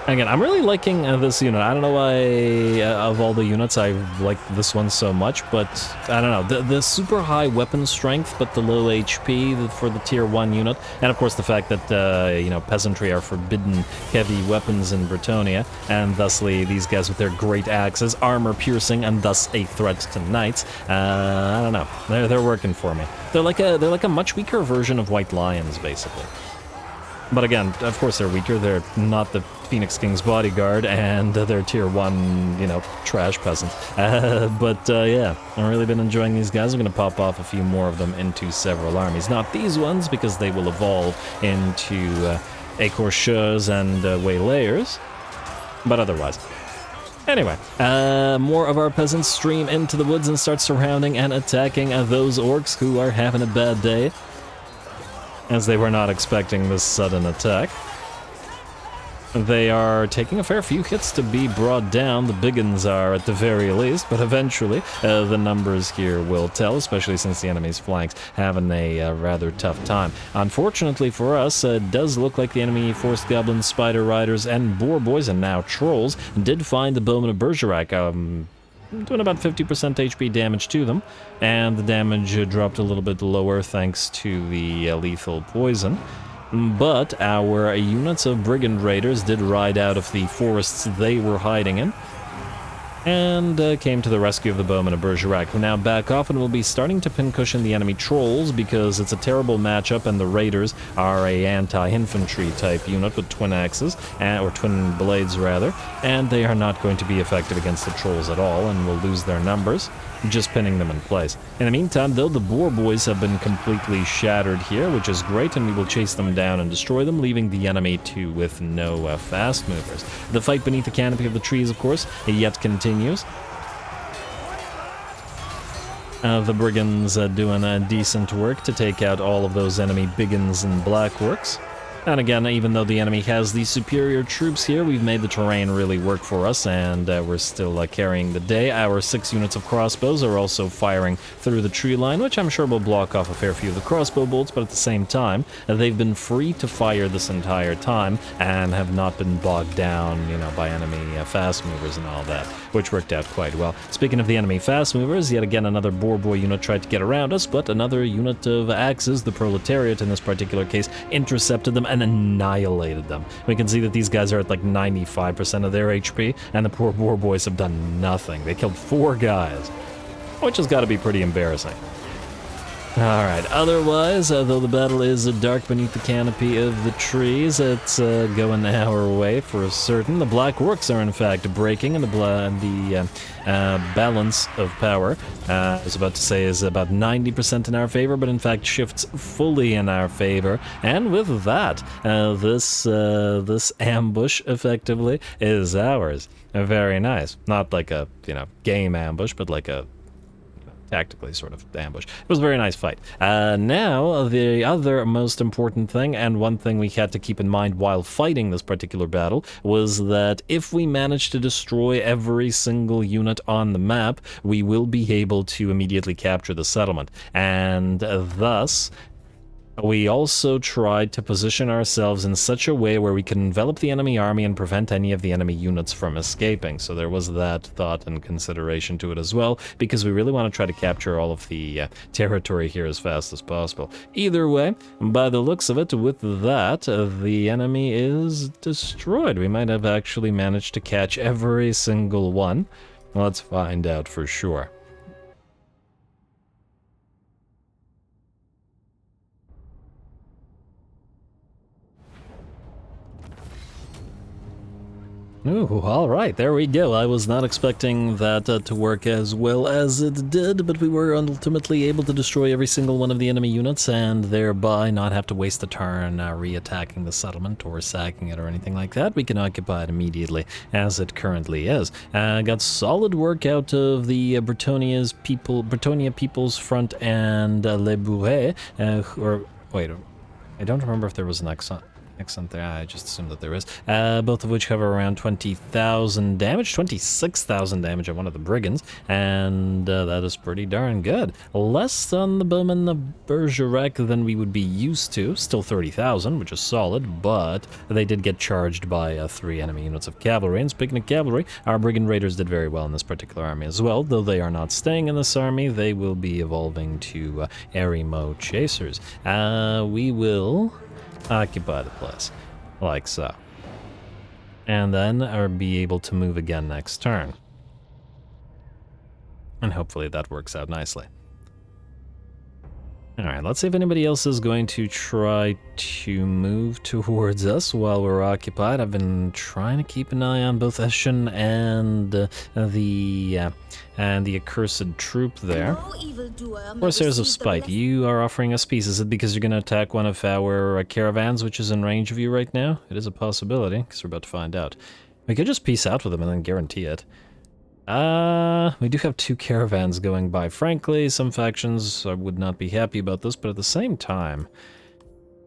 Again, I'm really liking this unit. I don't know why, of all the units, I like this one so much, but I don't know. The super high weapon strength, but the low HP for the tier 1 unit, and of course the fact that, you know, peasantry are forbidden heavy weapons in Bretonnia, and thusly these guys with their great axes, armor piercing, and thus a threat to knights. I don't know. They're working for me. They're like a much weaker version of White Lions, basically. But again, of course they're weaker. They're not the Phoenix King's bodyguard, and they're tier 1, you know, trash peasants. Yeah, I've really been enjoying these guys. I'm going to pop off a few more of them into several armies. Not these ones, because they will evolve into écorcheurs and waylayers, but otherwise. Anyway, more of our peasants stream into the woods and start surrounding and attacking those orcs who are having a bad day, as they were not expecting this sudden attack. They are taking a fair few hits to be brought down. The big uns are at the very least, but eventually the numbers here will tell, especially since the enemy's flanks having a rather tough time. Unfortunately for us, it does look like the enemy forced goblins, spider riders, and boar boys, and now trolls, did find the Bowmen of Bergerac, doing about 50% HP damage to them, and the damage dropped a little bit lower thanks to the lethal poison. But our units of Brigand Raiders did ride out of the forests they were hiding in, and came to the rescue of the Bowmen of Bergerac, who now back off and will be starting to pincushion the enemy trolls because it's a terrible matchup, and the Raiders are a anti-infantry type unit with twin axes, or twin blades rather, and they are not going to be effective against the trolls at all and will lose their numbers, just pinning them in place. In the meantime, though, the boar boys have been completely shattered here, which is great, and we will chase them down and destroy them, leaving the enemy with no fast movers. The fight beneath the canopy of the trees, of course, yet continues. The brigands doing decent work to take out all of those enemy biggins and blackworks. And again, even though the enemy has the superior troops here, we've made the terrain really work for us, and we're still carrying the day. Our 6 units of crossbows are also firing through the tree line, which I'm sure will block off a fair few of the crossbow bolts, but at the same time, they've been free to fire this entire time and have not been bogged down, by enemy fast movers and all that, which worked out quite well. Speaking of the enemy fast movers, yet again another boar boy unit tried to get around us, but another unit of axes, the proletariat in this particular case, intercepted them and annihilated them. We can see that these guys are at like 95% of their HP, and the poor boar boys have done nothing. They killed 4 guys, which has got to be pretty embarrassing. Alright, otherwise, though the battle is dark beneath the canopy of the trees, it's going our way for certain. The black orcs are in fact breaking, and the balance of power, I was about to say, is about 90% in our favor, but in fact shifts fully in our favor. And with that, this ambush effectively is ours. Very nice. Not like a, game ambush, but like a tactically sort of ambush. It was a very nice fight. Now, the other most important thing, and one thing we had to keep in mind while fighting this particular battle, was that if we manage to destroy every single unit on the map, we will be able to immediately capture the settlement. And thus, we also tried to position ourselves in such a way where we could envelop the enemy army and prevent any of the enemy units from escaping. So there was that thought and consideration to it as well, because we really want to try to capture all of the territory here as fast as possible. Either way, by the looks of it, with that, the enemy is destroyed. We might have actually managed to catch every single one. Let's find out for sure. Ooh, alright, there we go. I was not expecting that to work as well as it did, but we were ultimately able to destroy every single one of the enemy units and thereby not have to waste a turn re-attacking the settlement or sacking it or anything like that. We can occupy it immediately as it currently is. Got solid work out of the Bretonnia People's Front and Le Bourret, wait, I don't remember if there was an accent there. I just assumed that there is. Both of which cover around 20,000 damage, 26,000 damage on one of the brigands, and that is pretty darn good. Less on the Bowmen of Bergerac than we would be used to. Still 30,000, which is solid, but they did get charged by 3 enemy units of cavalry. And speaking of cavalry, our Brigand Raiders did very well in this particular army as well. Though they are not staying in this army, they will be evolving to Eremo Chasers. We will occupy the place, like so. And then be able to move again next turn. And hopefully that works out nicely. Alright, let's see if anybody else is going to try to move towards us while we're occupied. I've been trying to keep an eye on both Eshin and the accursed troop there. Corsairs of Spite, you are offering us peace. Is it because you're going to attack one of our caravans, which is in range of you right now? It is a possibility, because we're about to find out. We could just peace out with them and then guarantee it. We do have 2 caravans going by. Frankly, some factions would not be happy about this, but at the same time,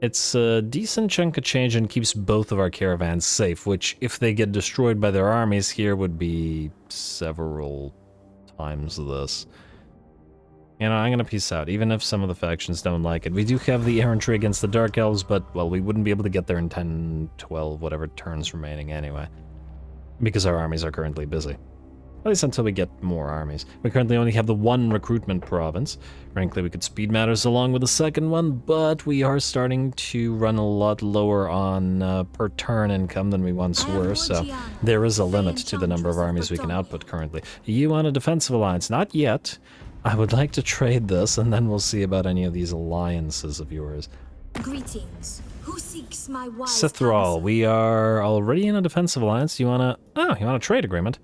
It's a decent chunk of change and keeps both of our caravans safe, which, if they get destroyed by their armies here, would be several times this. You know, I'm gonna peace out, even if some of the factions don't like it. We do have the errantry against the Dark Elves, but, well, we wouldn't be able to get there in 10, 12, whatever turns remaining anyway. Because our armies are currently busy. At least until we get more armies. We currently only have the one recruitment province. Frankly, we could speed matters along with the second one, but we are starting to run a lot lower on per turn income than we once were, so there is a limit to the number of armies we can output currently. You want a defensive alliance? Not yet. I would like to trade this, and then we'll see about any of these alliances of yours. Greetings. Who seeks my wise Sithrall, we are already in a defensive alliance. You want a trade agreement?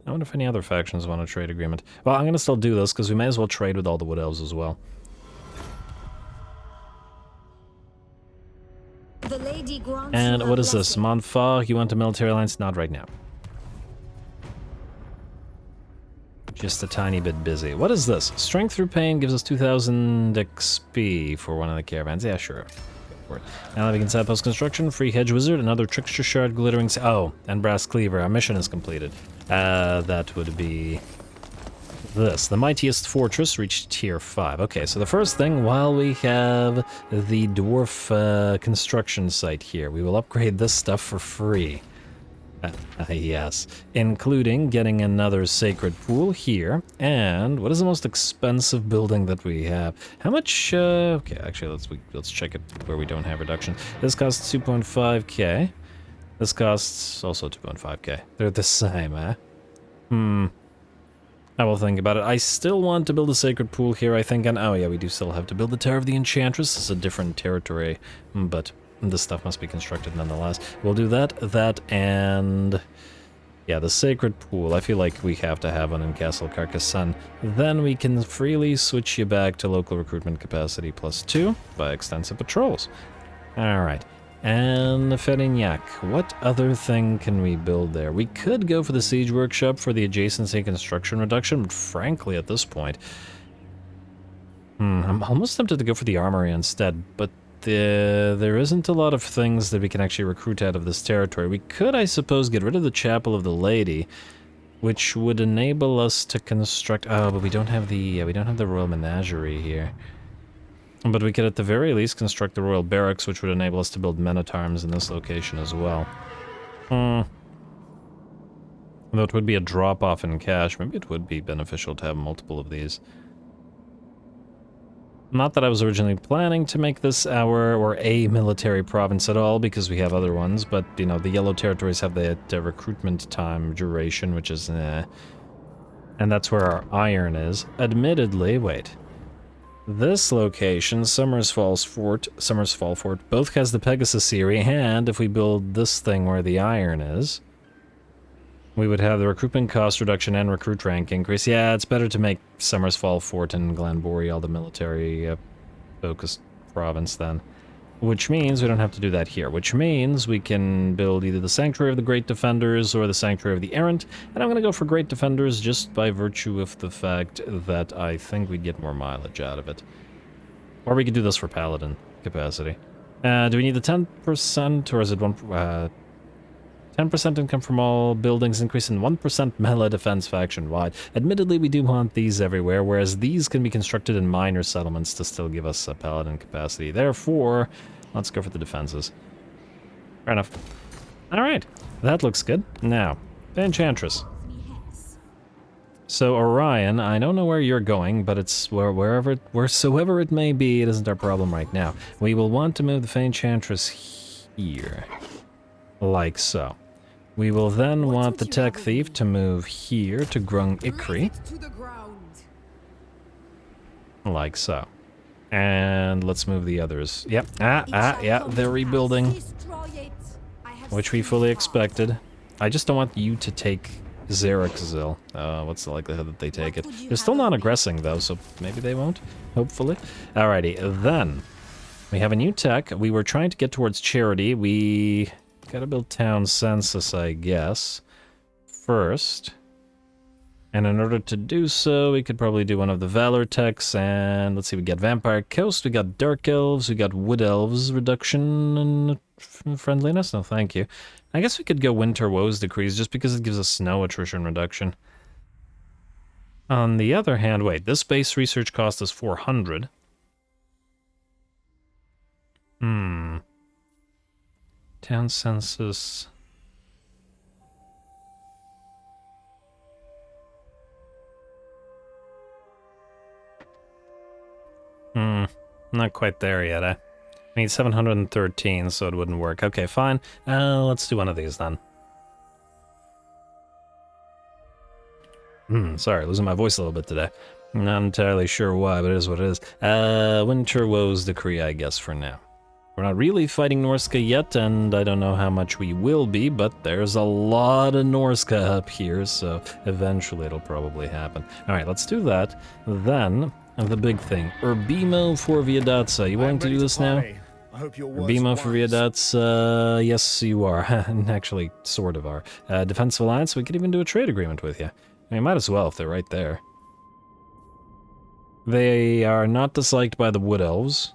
I wonder if any other factions want a trade agreement. Well, I'm going to still do this, because we may as well trade with all the Wood Elves as well. The lady grants And you what a is this? blessing. Montfort, you want a military alliance? Not right now. Just a tiny bit busy. What is this? Strength through pain gives us 2,000 XP for one of the caravans. Yeah, sure. Now that we can set post construction, free hedge wizard, another trickster shard, glittering. Oh, and brass cleaver. Our mission is completed. That would be this. The mightiest fortress reached tier 5. Okay, so the first thing, while we have the dwarf construction site here, we will upgrade this stuff for free. Yes, including getting another sacred pool here, and what is the most expensive building that we have? How much, okay, actually, let's check it where we don't have reduction. This costs 2.5k. This costs also 2.5k. They're the same, eh? I will think about it. I still want to build a sacred pool here, I think, and oh yeah, we do still have to build the Tower of the Enchantress. It's a different territory, but this stuff must be constructed nonetheless. We'll do that, and yeah, the sacred pool. I feel like we have to have one in Castle Carcassonne. Then we can freely switch you back to local recruitment capacity +2 by extensive patrols. Alright, and Ferignac. What other thing can we build there? We could go for the siege workshop for the adjacency construction reduction, but frankly at this point, I'm almost tempted to go for the armory instead, but there isn't a lot of things that we can actually recruit out of this territory. We could, I suppose, get rid of the Chapel of the Lady, which would enable us to construct. Oh, but we don't have the Royal Menagerie here. But we could, at the very least, construct the Royal Barracks, which would enable us to build men-at-arms in this location as well. Though it would be a drop-off in cash. Maybe it would be beneficial to have multiple of these. Not that I was originally planning to make this our, or a military province at all, because we have other ones, but, you know, the yellow territories have the recruitment time duration, which is, and that's where our iron is. Admittedly, wait. This location, Summersfall Fort, both has the Pegasus Eyrie, and if we build this thing where the iron is, we would have the recruitment cost reduction and recruit rank increase. Yeah, it's better to make Summersfall Fort and Glenbory the military focused province then. Which means we don't have to do that here. Which means we can build either the Sanctuary of the Great Defenders or the Sanctuary of the Errant. And I'm going to go for Great Defenders just by virtue of the fact that I think we'd get more mileage out of it. Or we could do this for Paladin capacity. Do we need the 10% or is it 10% income from all buildings, increase in 1% melee defense faction-wide. Admittedly, we do want these everywhere, whereas these can be constructed in minor settlements to still give us a paladin capacity. Therefore, let's go for the defenses. Fair enough. Alright, that looks good. Now, Fay Enchantress. So, Orion, I don't know where you're going, but it's wheresoever it may be, it isn't our problem right now. We will want to move the Fay Enchantress here. Like so. We will then want the Tech Thief to move here to Grung Ikri. Like so. And let's move the others. Yep. Yeah, they're rebuilding. Which we fully expected. I just don't want you to take Xerexzil. What's the likelihood that they take it? They're still not aggressing though, so maybe they won't. Hopefully. Alrighty, then. We have a new tech. We were trying to get towards Charity. We gotta build town census, I guess. First. And in order to do so, we could probably do one of the Valor techs, and let's see, we got Vampire Coast, we got Dark Elves, we got Wood Elves reduction in friendliness? No, thank you. I guess we could go Winter Woes Decrees, just because it gives us snow attrition reduction. On the other hand, wait, this base research cost is 400. Town census... Not quite there yet, I need 713, so it wouldn't work. Okay, fine. Let's do one of these then. Sorry, losing my voice a little bit today. I'm not entirely sure why, but it is what it is. Winter Woes Decree, I guess, for now. We're not really fighting Norska yet, and I don't know how much we will be, but there's a lot of Norska up here, so eventually it'll probably happen. Alright, let's do that. Then... the big thing, Urbimo for Viadatsa. You willing to do this now? Urbimo for Viadatsa, yes you are. Actually, sort of are. Defensive Alliance, we could even do a trade agreement with you. I mean, might as well if they're right there. They are not disliked by the Wood Elves.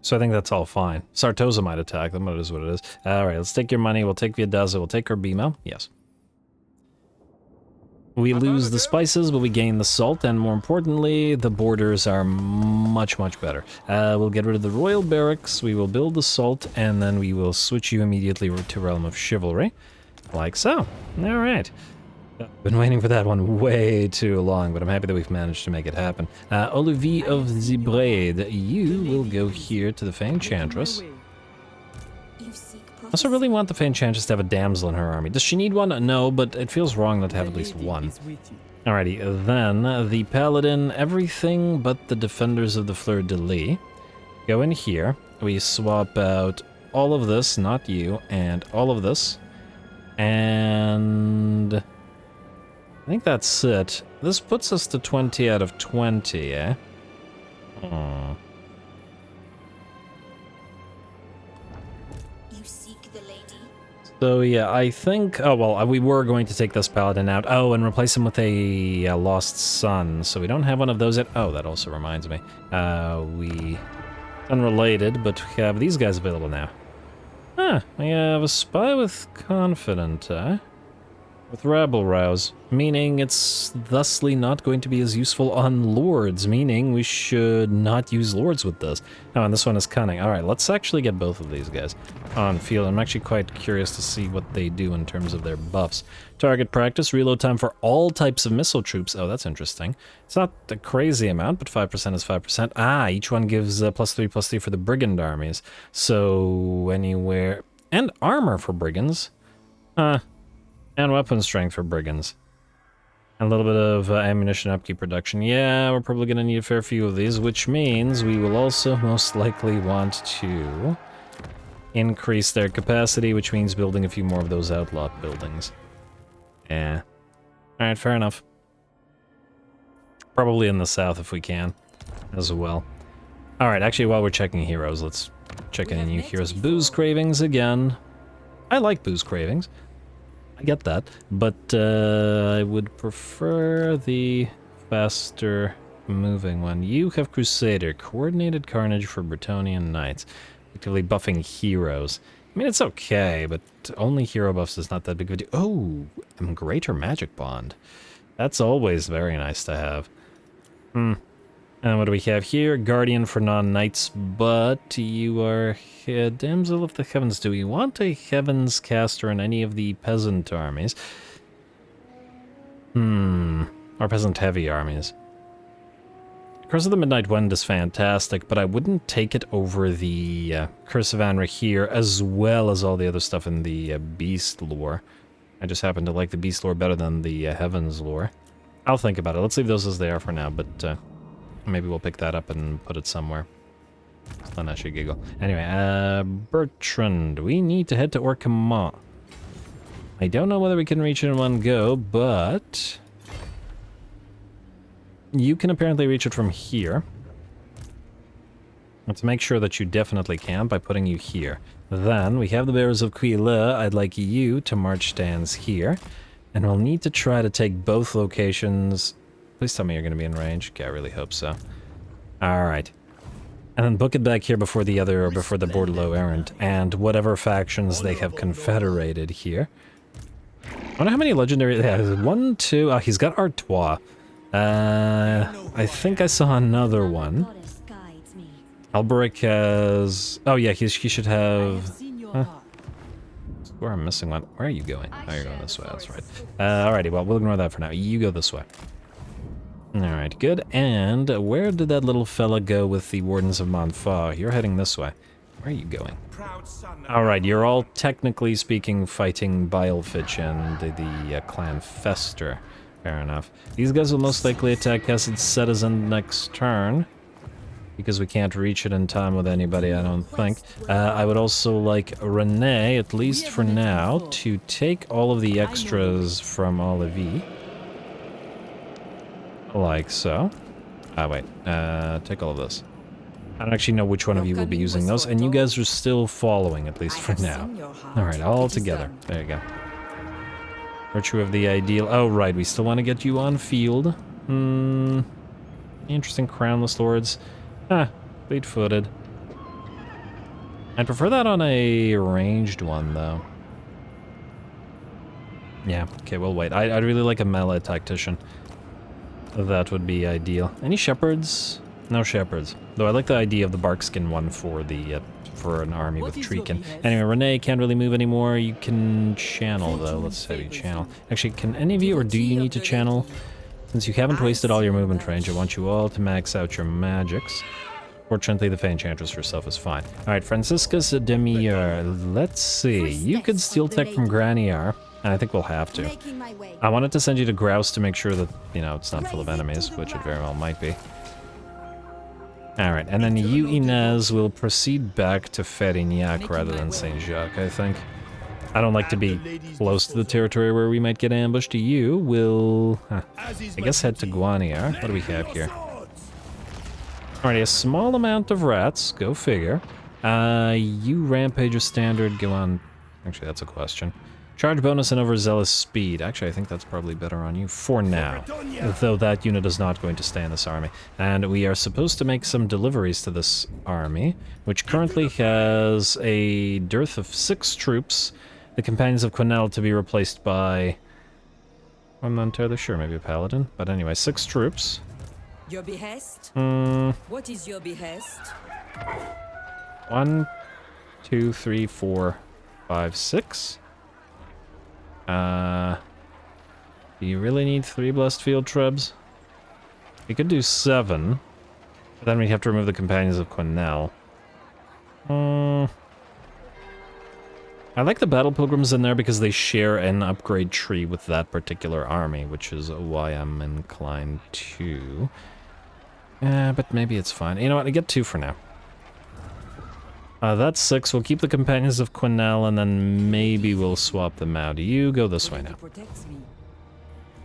So I think that's all fine. Sartosa might attack them, but it is what it is. Alright, let's take your money, we'll take Viadatsa, we'll take Urbimo. Yes. We lose the spices, but we gain the salt, and more importantly, the borders are much, much better. We'll get rid of the royal barracks, we will build the salt, and then we will switch you immediately to Realm of Chivalry. Like so. Alright. Been waiting for that one way too long, but I'm happy that we've managed to make it happen. Olivier of Zibraid, you will go here to the Fay Enchantress. I also really want the Fay Enchantress to have a damsel in her army. Does she need one? No, but it feels wrong not to have at least one. Alrighty, then the Paladin, everything but the Defenders of the Fleur-de-Lis. Go in here. We swap out all of this, not you, and all of this. And... I think that's it. This puts us to 20 out of 20, eh? Oh. So yeah, I think... oh, well, we were going to take this Paladin out. Oh, and replace him with a Lost Son. So we don't have one of those yet. Oh, that also reminds me. Unrelated, but we have these guys available now. Huh, we have a Spy with Confident, with Rabble Rouse, meaning it's thusly not going to be as useful on Lords, meaning we should not use Lords with this. Oh, and this one is Cunning. Alright, let's actually get both of these guys on field. I'm actually quite curious to see what they do in terms of their buffs. Target practice, reload time for all types of missile troops. Oh, that's interesting. It's not a crazy amount, but 5% is 5%. Ah, each one gives +3/+3 for the Brigand armies. So, anywhere... and armor for Brigands. And weapon strength for Brigands. A little bit of ammunition upkeep reduction. Yeah, we're probably going to need a fair few of these, which means we will also most likely want to increase their capacity, which means building a few more of those outlaw buildings. Yeah. Alright, fair enough. Probably in the south if we can, as well. Alright, actually, while we're checking heroes, let's check any new heroes. Booze Cravings again. I like Booze Cravings. I get that, but I would prefer the faster moving one. You have Crusader, Coordinated Carnage for Bretonnian Knights, actively buffing heroes. I mean, it's okay, but only hero buffs is not that big of a deal. Oh, Greater Magic Bond. That's always very nice to have. And what do we have here? Guardian for non-knights, but you are a Damsel of the Heavens. Do we want a Heavens caster in any of the peasant armies? Or peasant-heavy armies. Curse of the Midnight Wind is fantastic, but I wouldn't take it over the Curse of Anra here, as well as all the other stuff in the Beast lore. I just happen to like the Beast lore better than the Heavens lore. I'll think about it. Let's leave those as they are for now, but... maybe we'll pick that up and put it somewhere. Then I should giggle. Anyway, Bertrand, we need to head to Orcamont. I don't know whether we can reach it in one go, but... you can apparently reach it from here. Let's make sure that you definitely can by putting you here. Then, we have the Bearers of Quila. I'd like you to march stands here. And we'll need to try to take both locations. Please tell me you're going to be in range. Okay, I really hope so. Alright. And then book it back here before the other, or before the Bordelot errant, and whatever factions they have confederated here. I wonder how many legendary... Yeah, 1, 2... Oh, he's got Artois. I think I saw another one. Alberic has... Oh yeah, he should have... Huh? Where I'm missing one. Where are you going? Oh, you're going this way, that's right. Alrighty, well, we'll ignore that for now. You go this way. Alright, good. And where did that little fella go with the Wardens of Montfort? You're heading this way. Where are you going? Alright, you're all technically speaking fighting Bilefitch and the clan Fester. Fair enough. These guys will most likely attack us at Citizen next turn, because we can't reach it in time with anybody, I don't think. I would also like Renee, at least for now, to take all of the extras from Olivier. Like so. Wait. Take all of this. I don't actually know which one of you will be using those, and you guys are still following, at least for now. Alright, all together. There you go. Virtue of the ideal. Oh, right, we still want to get you on field. Interesting crownless lords. Fleet-footed. I'd prefer that on a ranged one, though. Yeah, okay, we'll wait. I'd really like a melee tactician. That would be ideal. Any shepherds? No shepherds. Though I like the idea of the barkskin one for the for an army with Treekin. Anyway, Renee can't really move anymore. You can channel, though. Let's have you channel. Actually, can any of you, or do you need to channel? Since you haven't wasted all your movement range, I want you all to max out your magics. Fortunately, the Fay Enchantress herself is fine. Alright, Franciscus Demier. Let's see. You could steal tech from Granier. And I think we'll have to. I wanted to send you to Grouse to make sure that, you know, it's not full of enemies, which it very well might be. Alright, and then you, Inez, will proceed back to Ferignac rather than Saint-Jacques, I think. I don't like to be close to the territory where we might get ambushed. You will, I guess, head to Guanier. What do we have here? Alrighty, a small amount of rats, go figure. You Rampager standard, go on. Actually, that's a question. Charge bonus and overzealous speed. Actually, I think that's probably better on you for now. Though that unit is not going to stay in this army. And we are supposed to make some deliveries to this army, which currently has a dearth of 6 troops. The Companions of Quenelle to be replaced by... I'm not entirely sure, maybe a paladin. But anyway, 6 troops. Your behest? What is your behest? 1, 2, 3, 4, 5, 6. Do you really need 3 blessed field trebs? We could do 7. But then we'd have to remove the Companions of Quenelle. I like the Battle Pilgrims in there because they share an upgrade tree with that particular army, which is why I'm inclined to. But maybe it's fine. You know what, I get 2 for now. That's 6. We'll keep the Companions of Quenelle, and then maybe we'll swap them out. You go this way now.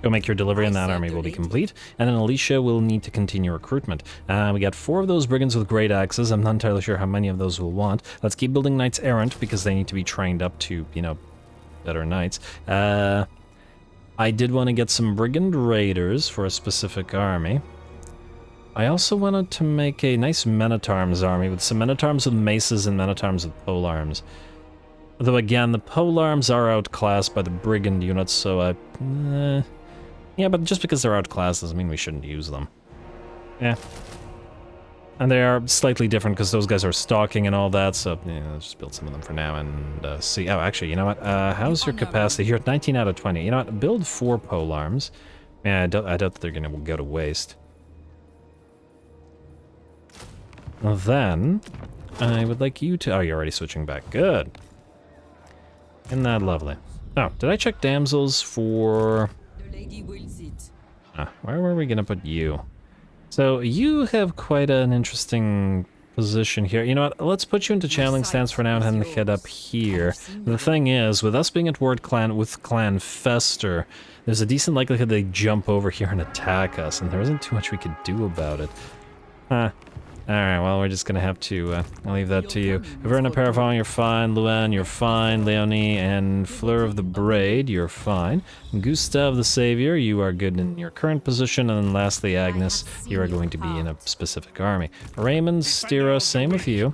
Go make your delivery, and that army will be complete. And then Alicia will need to continue recruitment. We got 4 of those brigands with great axes. I'm not entirely sure how many of those we'll want. Let's keep building knights errant, because they need to be trained up to, you know, better knights. I did want to get some brigand raiders for a specific army. I also wanted to make a nice men-at-arms army with some men-at-arms with maces and men-at-arms with polearms. Though again, the polearms are outclassed by the brigand units, so yeah, but just because they're outclassed doesn't mean we shouldn't use them. Yeah. And they are slightly different because those guys are stalking and all that, so yeah, let's just build some of them for now and see. Oh, actually, you know what? How's your capacity? You're at 19 out of 20. You know what? Build 4 polearms. Yeah, I doubt that they're going to go to waste. Then, I would like you to... Oh, you're already switching back. Good. Isn't that lovely? Oh, did I check damsels for... where were we going to put you? So, you have quite an interesting position here. You know what? Let's put you into channeling stance for now and head up here. The thing is, with us being at war with Clan Fester, there's a decent likelihood they jump over here and attack us, and there isn't too much we could do about it. Alright, well, we're just gonna have to leave that to you. Verna Paravon, you're fine. Luan, you're fine. Leonie and Fleur of the Braid, you're fine. Gustav the Savior, you are good in your current position. And then lastly, Agnes, you are going to be in a specific army. Raymond, Stira, same with you.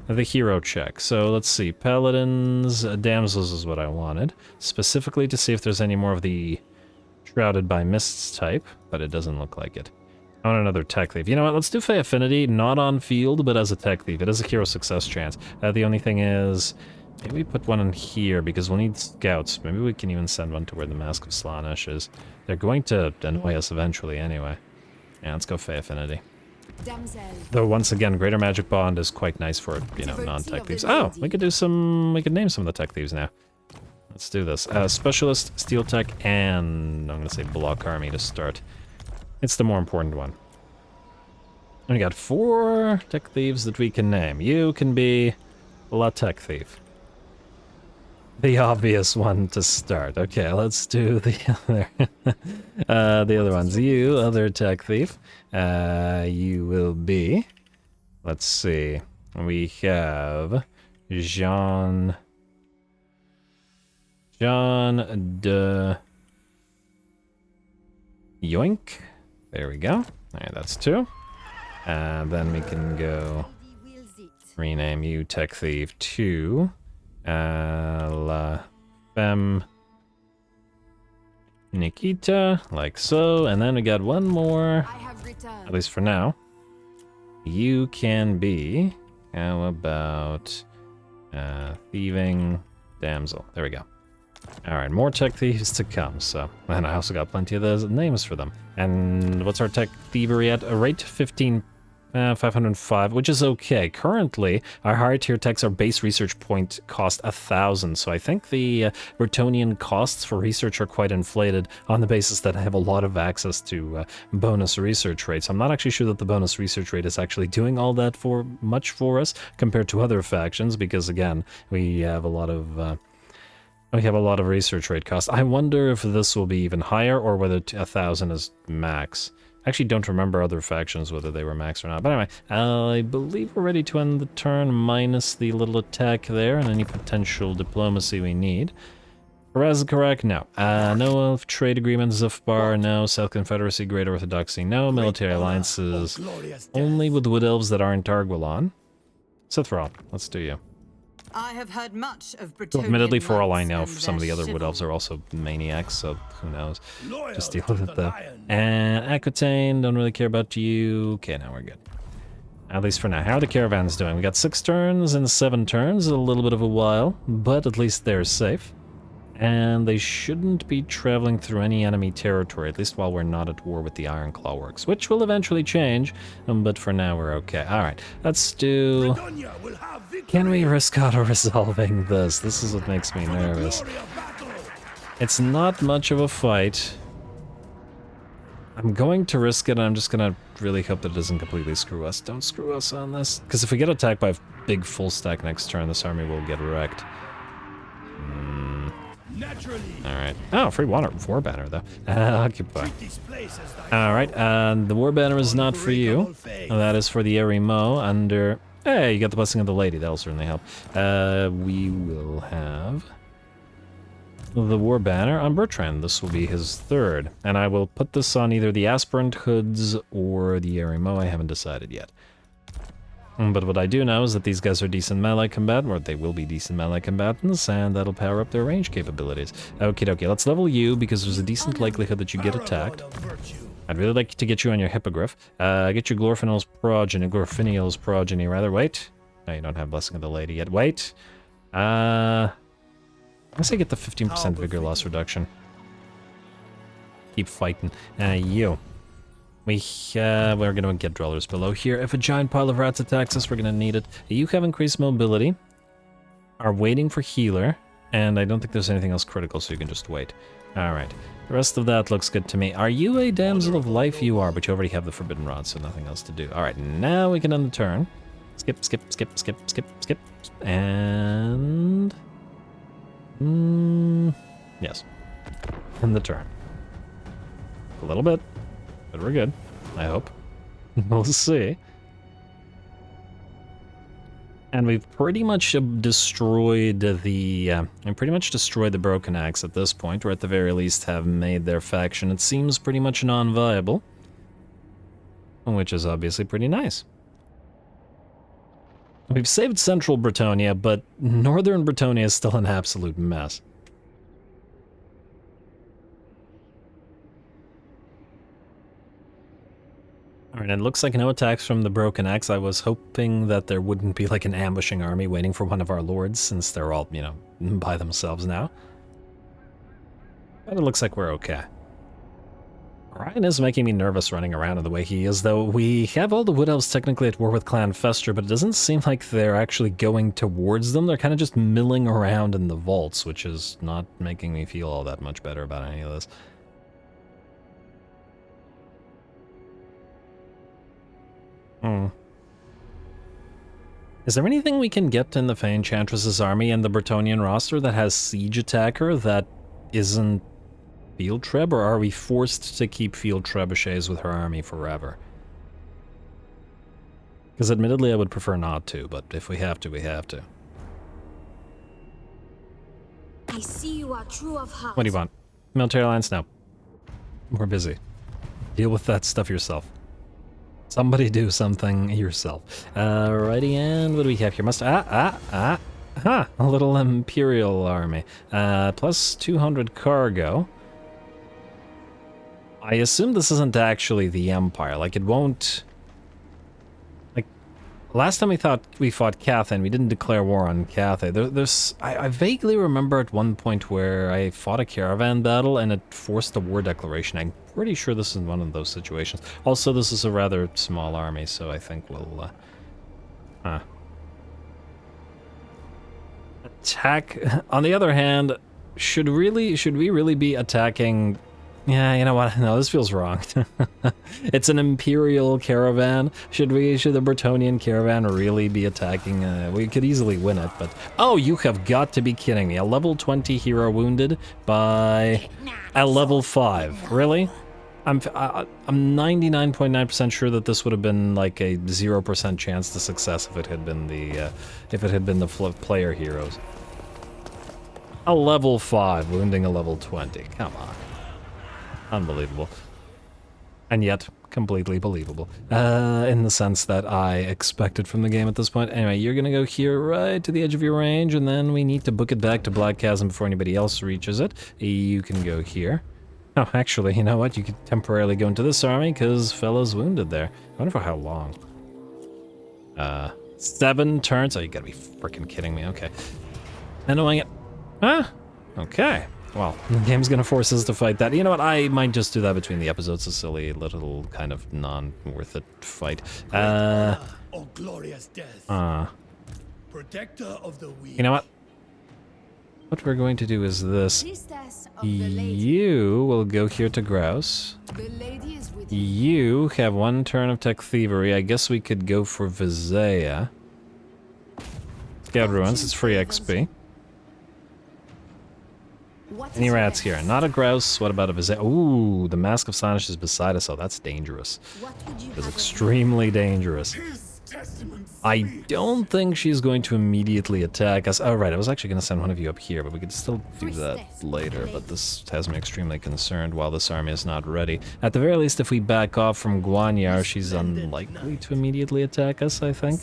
The hero check. So let's see. Paladins, damsels is what I wanted. Specifically to see if there's any more of the Shrouded by Mists type, but it doesn't look like it. I want another tech thief. You know what? Let's do Fay Affinity, not on field, but as a tech thief. It has a hero success chance. The only thing is, maybe we put one in here because we'll need scouts. Maybe we can even send one to where the Mask of Slaanesh is. They're going to annoy us eventually anyway. Yeah, let's go Fay Affinity. Though once again, Greater Magic Bond is quite nice for, you know, non-tech thieves. Oh, we could name some of the tech thieves now. Let's do this. Specialist, Steel Tech, and I'm gonna say Block Army to start. It's the more important one. And we got 4 tech thieves that we can name. You can be La Tech Thief. The obvious one to start. Okay, let's do the other. The other ones. You, other tech thief. You will be. Let's see. We have Jean de Yoink. There we go. Alright, that's 2. Then we can go rename you Tech Thief 2. La Femme Nikita, like so. And then we got one more, at least for now. You can be, how about Thieving Damsel. There we go. Alright, more tech thieves to come, so. And I also got plenty of those names for them. And what's our tech thievery at? A rate 505, which is okay. Currently, our higher tier techs, our base research point cost 1,000, so I think the Bretonian costs for research are quite inflated on the basis that I have a lot of access to bonus research rates. I'm not actually sure that the bonus research rate is actually doing all that much for us compared to other factions, because again, we have a lot of research rate costs. I wonder if this will be even higher or whether 1,000 is max. I actually don't remember other factions whether they were max or not. But anyway, I believe we're ready to end the turn minus the little attack there and any potential diplomacy we need. Bergerac, no. No trade agreements, Zufbar, no. South Confederacy, Great Orthodoxy, no. Military alliances, only with Wood Elves that aren't Argwalon. Sithral, let's do you. I have heard much of Bretonnia. Admittedly, for all I know, some of the other Wood Elves are also maniacs, so who knows. Just deal with it though. And Aquitaine, don't really care about you. Okay, now we're good. At least for now. How are the Caravans doing? We got 6 turns and 7 turns, a little bit of a while, but at least they're safe. And they shouldn't be traveling through any enemy territory, at least while we're not at war with the Iron Claw Works, which will eventually change, but for now we're okay. Alright, let's do... Can we risk auto-resolving this? This is what makes me nervous. It's not much of a fight. I'm going to risk it, and I'm just gonna really hope that it doesn't completely screw us. Don't screw us on this. Because if we get attacked by a big full stack next turn, this army will get wrecked. Alright. Oh, free war banner, though. Occupy. Alright, and the war banner is not for you. That is for the Erimo under... Hey, you got the Blessing of the Lady. That'll certainly help. We will have... the war banner on Bertrand. This will be his 3rd. And I will put this on either the Aspirant Hoods or the Erimo. I haven't decided yet. But what I do know is that these guys are decent melee combatants, or they will be decent melee combatants, and that'll power up their range capabilities. Okie dokie, let's level you, because there's a decent likelihood that you get attacked. I'd really like to get you on your Hippogriff. Get your Glorfiniel's progeny, rather. Wait. No, you don't have Blessing of the Lady yet. Wait. I say get the 15% vigor loss reduction. Keep fighting. You. We're gonna get Dwellers below here. If a giant pile of rats attacks us, we're gonna need it. You have increased mobility. Are waiting for healer. And I don't think there's anything else critical, so you can just wait. Alright. The rest of that looks good to me. Are you a Damsel of Life? You are, but you already have the Forbidden Rod, so nothing else to do. Alright, now we can end the turn. Skip, skip, skip, skip, skip, skip. And... yes. End the turn. A little bit. But we're good, I hope. We'll see. And we've pretty much destroyed the Broken Axe at this point, or at the very least have made their faction, it seems, pretty much non-viable. Which is obviously pretty nice. We've saved central Bretonnia, but northern Bretonnia is still an absolute mess. Alright, it looks like no attacks from the Broken Axe. I was hoping that there wouldn't be like an ambushing army waiting for one of our lords, since they're all, you know, by themselves now. But it looks like we're okay. Ryan is making me nervous running around in the way he is, though we have all the Wood Elves technically at war with Clan Fester, but it doesn't seem like they're actually going towards them. They're kind of just milling around in the vaults, which is not making me feel all that much better about any of this. Is there anything we can get in the Fay Enchantress's army and the Bretonnian roster that has Siege Attacker that isn't Field Treb, or are we forced to keep Field Trebuchets with her army forever? Because admittedly I would prefer not to, but if we have to, we have to. I see you are true of heart. What do you want? Military alliance? No. We're busy. Deal with that stuff yourself. Somebody do something yourself. Alrighty, and what do we have here? A little Imperial army. Plus 200 cargo. I assume this isn't actually the Empire. Like, it won't... Like, last time we fought Cathay, we didn't declare war on Cathay. I vaguely remember at one point where I fought a caravan battle and it forced a war declaration. I'm pretty sure this is one of those situations. Also, this is a rather small army, so I think we'll... Attack... On the other hand, should we really be attacking... Yeah, you know what? No, this feels wrong. It's an Imperial caravan. Should the Bretonnian caravan really be attacking? We could easily win it, but... Oh, you have got to be kidding me. A level 20 hero wounded by a level 5. Really? I'm 99.9% sure that this would have been like a 0% chance to success if it had been the player heroes. A level 5 wounding a level 20. Come on. Unbelievable. And yet, completely believable. In the sense that I expected from the game at this point. Anyway, you're gonna go here right to the edge of your range, and then we need to book it back to Black Chasm before anybody else reaches it. You can go here. Oh, actually, you know what? You could temporarily go into this army, because fella's wounded there. I wonder for how long. 7 turns? Oh, you gotta be freaking kidding me. Okay. Annoying it. Huh? Okay. Well, the game's gonna force us to fight that. You know what? I might just do that between the episodes. A silly little kind of non-worth-it fight. Or glorious death. Protector of the weak. You know what? What we're going to do is this. You will go here to Grouse. You have 1 turn of tech thievery. I guess we could go for Visaya. Scout Ruins, it's free XP. Any rats here? Not a grouse. What about a Visaya? Ooh, the Mask of Silence is beside us. Oh, that's dangerous. It's extremely dangerous. I don't think she's going to immediately attack us. Oh, right. I was actually going to send one of you up here, but we could still do that later. But this has me extremely concerned while this army is not ready. At the very least, if we back off from Guanyar, she's unlikely to immediately attack us, I think.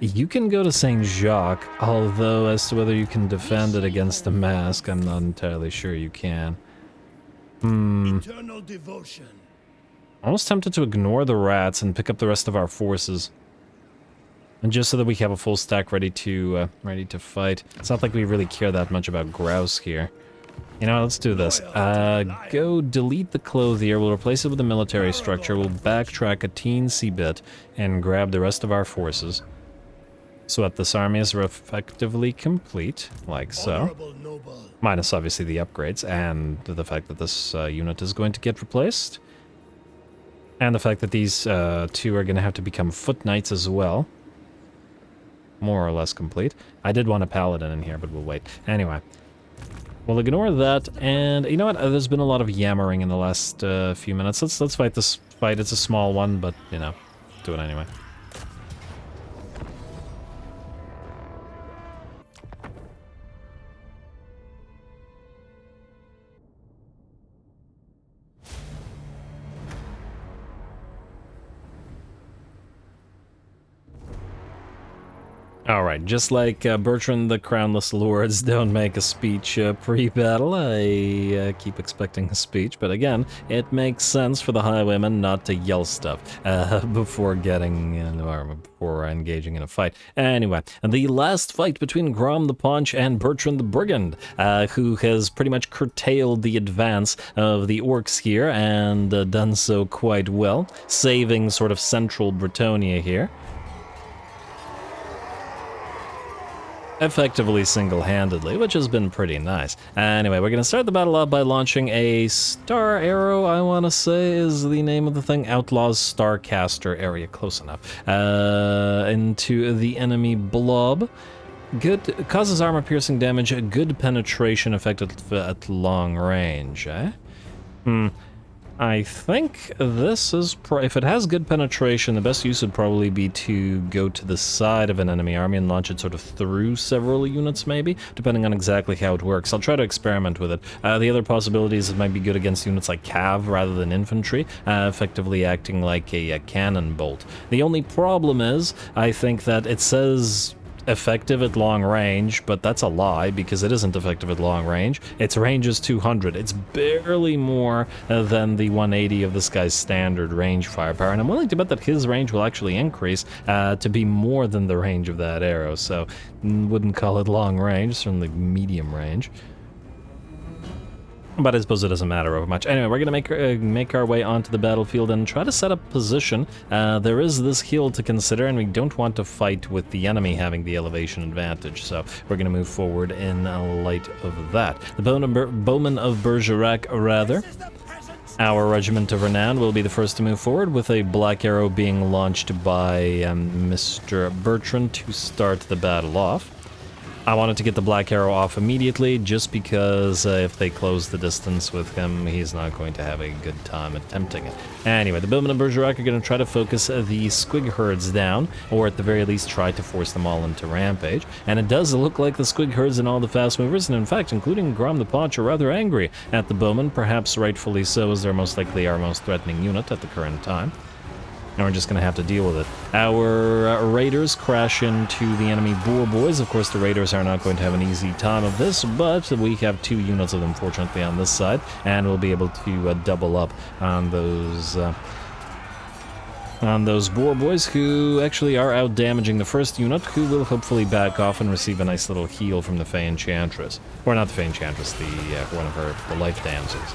You can go to Saint Jacques, although as to whether you can defend it against the mask, I'm not entirely sure you can. Eternal devotion. Almost tempted to ignore the rats and pick up the rest of our forces. And just so that we have a full stack ready to fight. It's not like we really care that much about grouse here. You know, let's do this. Go delete the clothier, we'll replace it with a military structure, we'll backtrack a teensy bit, and grab the rest of our forces. So that this army is effectively complete, like so. Minus obviously the upgrades, and the fact that this unit is going to get replaced. And the fact that these 2 are going to have to become foot knights as well. More or less complete. I did want a paladin in here, but we'll wait. Anyway. We'll ignore that, and you know what? There's been a lot of yammering in the last few minutes. Let's fight this fight. It's a small one, but, you know, do it anyway. Alright, just like Bertrand the Crownless Lords don't make a speech pre-battle, I keep expecting a speech, but again, it makes sense for the Highwaymen not to yell stuff before getting or before engaging in a fight. Anyway, the last fight between Grom the Paunch and Bertrand the Brigand, who has pretty much curtailed the advance of the orcs here and done so quite well, saving sort of central Bretonnia here. Effectively single-handedly, which has been pretty nice. Anyway, we're going to start the battle off by launching a Star Arrow, I want to say is the name of the thing. Outlaws Starcaster area, close enough. Into the enemy blob. Good, causes armor-piercing damage, good penetration effective at long range, eh? I think this is, if it has good penetration, the best use would probably be to go to the side of an enemy army and launch it sort of through several units, maybe, depending on exactly how it works. I'll try to experiment with it. The other possibilities, it might be good against units like cav rather than infantry, effectively acting like a cannon bolt. The only problem is, I think that it says effective at long range, but that's a lie because it isn't effective at long range. Its range is 200. It's barely more than the 180 of this guy's standard range firepower, and I'm willing to bet that his range will actually increase to be more than the range of that arrow, so wouldn't call it long range, certainly medium range. But I suppose it doesn't matter over much. Anyway, we're going to make our way onto the battlefield and try to set up position. There is this hill to consider, and we don't want to fight with the enemy having the elevation advantage, so we're going to move forward in light of that. The Bowmen of Bergerac, rather. Our Regiment of Renown will be the first to move forward, with a black arrow being launched by Mr. Bertrand to start the battle off. I wanted to get the black arrow off immediately, just because if they close the distance with him, he's not going to have a good time attempting it. Anyway, the Bowmen of Bergerac are going to try to focus the squig herds down, or at the very least try to force them all into rampage. And it does look like the squig herds and all the fast movers, and in fact, including Grom the Paunch, are rather angry at the Bowmen, perhaps rightfully so, as they're most likely our most threatening unit at the current time. And we're just going to have to deal with it. Our raiders crash into the enemy boar boys. Of course, the raiders are not going to have an easy time of this, but we have 2 units of them, fortunately, on this side, and we'll be able to double up on those boar boys, who actually are out damaging the first unit, who will hopefully back off and receive a nice little heal from the Fay Enchantress. Or not the Fay Enchantress, one of the life damsels.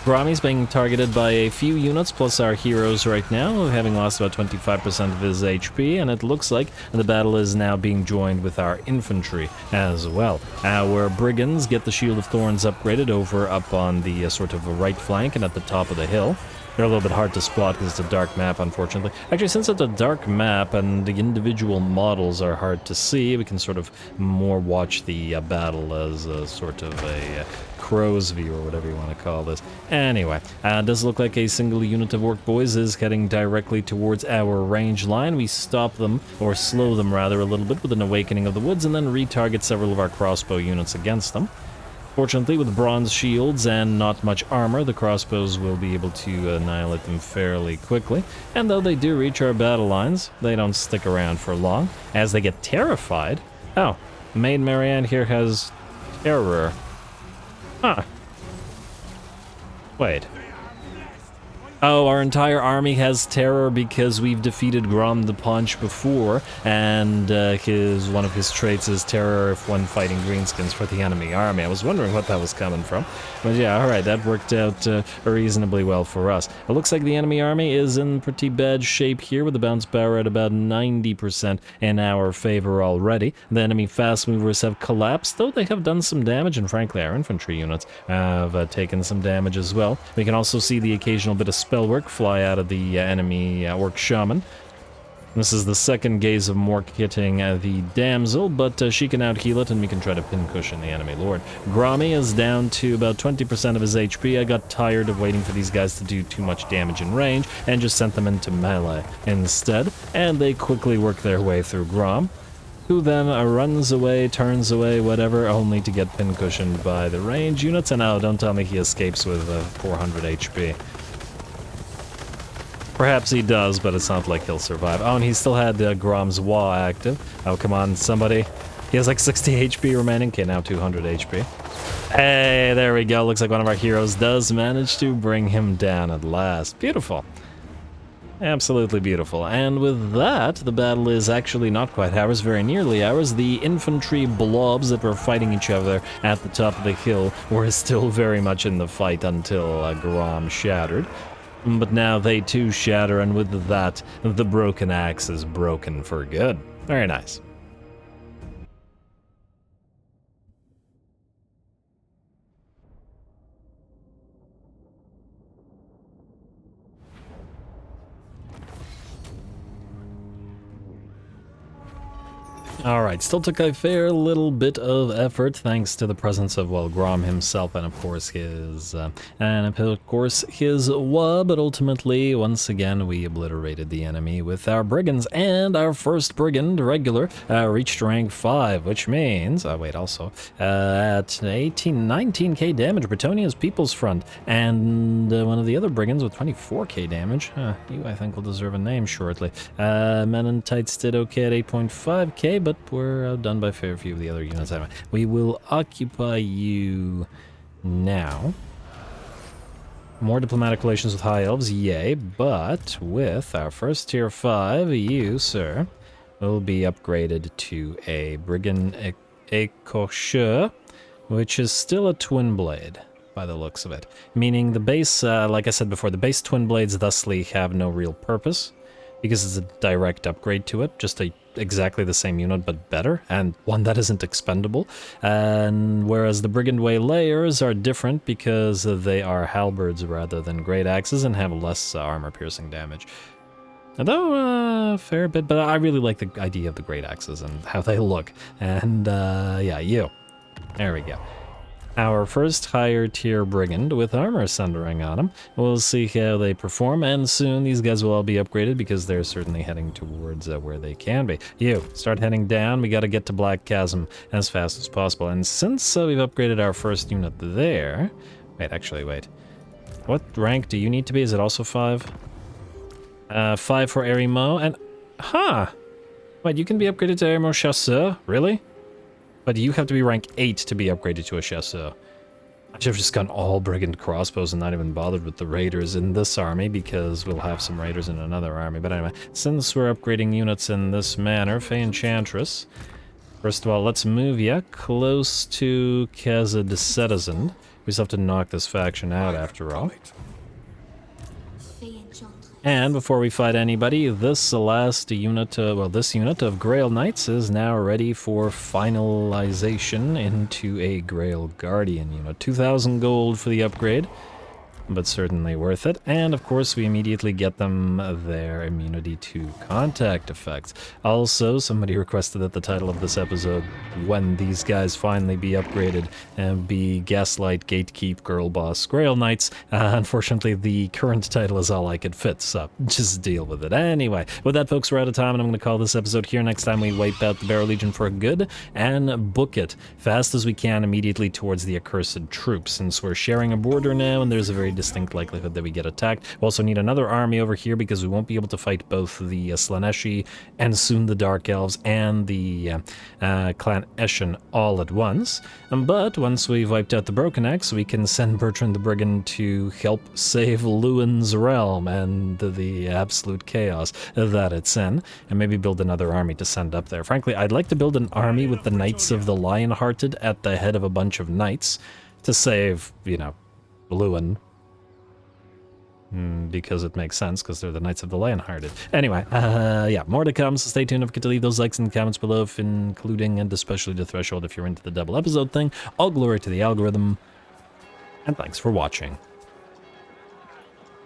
Gromy's being targeted by a few units, plus our heroes right now, having lost about 25% of his HP, and it looks like the battle is now being joined with our infantry as well. Our brigands get the Shield of Thorns upgraded up on the sort of right flank and at the top of the hill. They're a little bit hard to spot because it's a dark map, unfortunately. Actually, since it's a dark map and the individual models are hard to see, we can sort of more watch the battle as a sort of a crow's view, or whatever you want to call this. Anyway, it does look like a single unit of orc boys is heading directly towards our range line. We stop them, or slow them rather, a little bit with an Awakening of the Woods, and then retarget several of our crossbow units against them. Fortunately, with bronze shields and not much armor, the crossbows will be able to annihilate them fairly quickly. And though they do reach our battle lines, they don't stick around for long, as they get terrified. Oh, Maid Marianne here has terror. Huh. Wait. Oh, our entire army has terror because we've defeated Grom the Paunch before, and one of his traits is terror if one fighting greenskins for the enemy army. I was wondering what that was coming from. But yeah, alright, that worked out reasonably well for us. It looks like the enemy army is in pretty bad shape here, with the bounce power at about 90% in our favor already. The enemy fast movers have collapsed, though they have done some damage, and frankly our infantry units have taken some damage as well. We can also see the occasional bit of spellwork fly out of the enemy orc shaman. This is the second gaze of Mork hitting the damsel, but she can out-heal it, and we can try to pincushion the enemy lord. Grommy is down to about 20% of his HP. I got tired of waiting for these guys to do too much damage in range, and just sent them into melee instead, and they quickly work their way through Grom, who then runs away, turns away, whatever, only to get pincushioned by the range units, and now don't tell me he escapes with 400 HP. Perhaps he does, but it's not like he'll survive. Oh, and he still had Grom's Wah active. Oh, come on, somebody. He has like 60 HP remaining. Okay, now 200 HP. Hey, there we go. Looks like one of our heroes does manage to bring him down at last. Beautiful. Absolutely beautiful. And with that, the battle is actually not quite ours, very nearly ours. The infantry blobs that were fighting each other at the top of the hill were still very much in the fight until Grom shattered. But now they too shatter, and with that, the broken axe is broken for good. Very nice. Alright, still took a fair little bit of effort thanks to the presence of, well, Grom himself and of course his Wah, but ultimately, once again, we obliterated the enemy with our Brigands, and our first Brigand, regular, reached rank 5, which means, at 19k damage, Bretonnia's People's Front, and one of the other Brigands with 24k damage. You, I think, will deserve a name shortly. Menontites did okay at 8.5k, but we're outdone by a fair few of the other units. Anyway, we will occupy you now. More diplomatic relations with High Elves, yay, but with our first tier 5, you, sir, will be upgraded to a Brigand Écorcheur, which is still a twin blade, by the looks of it. Meaning the base, like I said before, the base twin blades thusly have no real purpose, because it's a direct upgrade to it, just exactly the same unit but better, and one that isn't expendable. And whereas the Brigand Waylayers are different because they are halberds rather than great axes and have less armor piercing damage. Although, fair bit, but I really like the idea of the great axes and how they look. And, yeah, you. There we go. Our first higher tier Brigand with armor sundering on them. We'll see how they perform, and soon these guys will all be upgraded because they're certainly heading towards where they can be. You, start heading down. We got to get to Black Chasm as fast as possible. And since we've upgraded our first unit there... Wait. What rank do you need to be? Is it also 5? 5 for Erimo, and... Wait, you can be upgraded to Erimo Chasseur? Really? But you have to be rank 8 to be upgraded to a Chasseur. I should have just gone all Brigand crossbows and not even bothered with the Raiders in this army, because we'll have some Raiders in another army. But anyway, since we're upgrading units in this manner, Fay Enchantress, first of all, let's move you close to Casa de Cetizen. We just have to knock this faction out after all. Fay Enchantress. And before we fight anybody, this unit of Grail Knights is now ready for finalization into a Grail Guardian unit. 2,000 gold for the upgrade, but certainly worth it. And of course, we immediately get them their immunity to contact effects. Also, somebody requested that the title of this episode, when these guys finally be upgraded, be Gaslight, Gatekeep, Girl Boss, Grail Knights. Unfortunately, the current title is all I could fit, so just deal with it. Anyway, with that, folks, we're out of time, and I'm going to call this episode here. Next time, we wipe out the Barrow Legion for good and book it fast as we can immediately towards the accursed troops, since we're sharing a border now, and there's a very distinct likelihood that we get attacked. We also need another army over here because we won't be able to fight both the Slaneshi and soon the Dark Elves and the Clan Eshin all at once. But once we've wiped out the Broken Axe, we can send Bertrand the Brigand to help save Lewin's realm and the absolute chaos that it's in, and maybe build another army to send up there. Frankly, I'd like to build an army with the Knights of the Lionhearted at the head of a bunch of knights to save, you know, Lewin. Because it makes sense, because they're the Knights of the Lionhearted. Anyway, yeah, more to come, so stay tuned. Don't forget to leave those likes in the comments below, including and especially the threshold if you're into the double episode thing. All glory to the algorithm, and thanks for watching.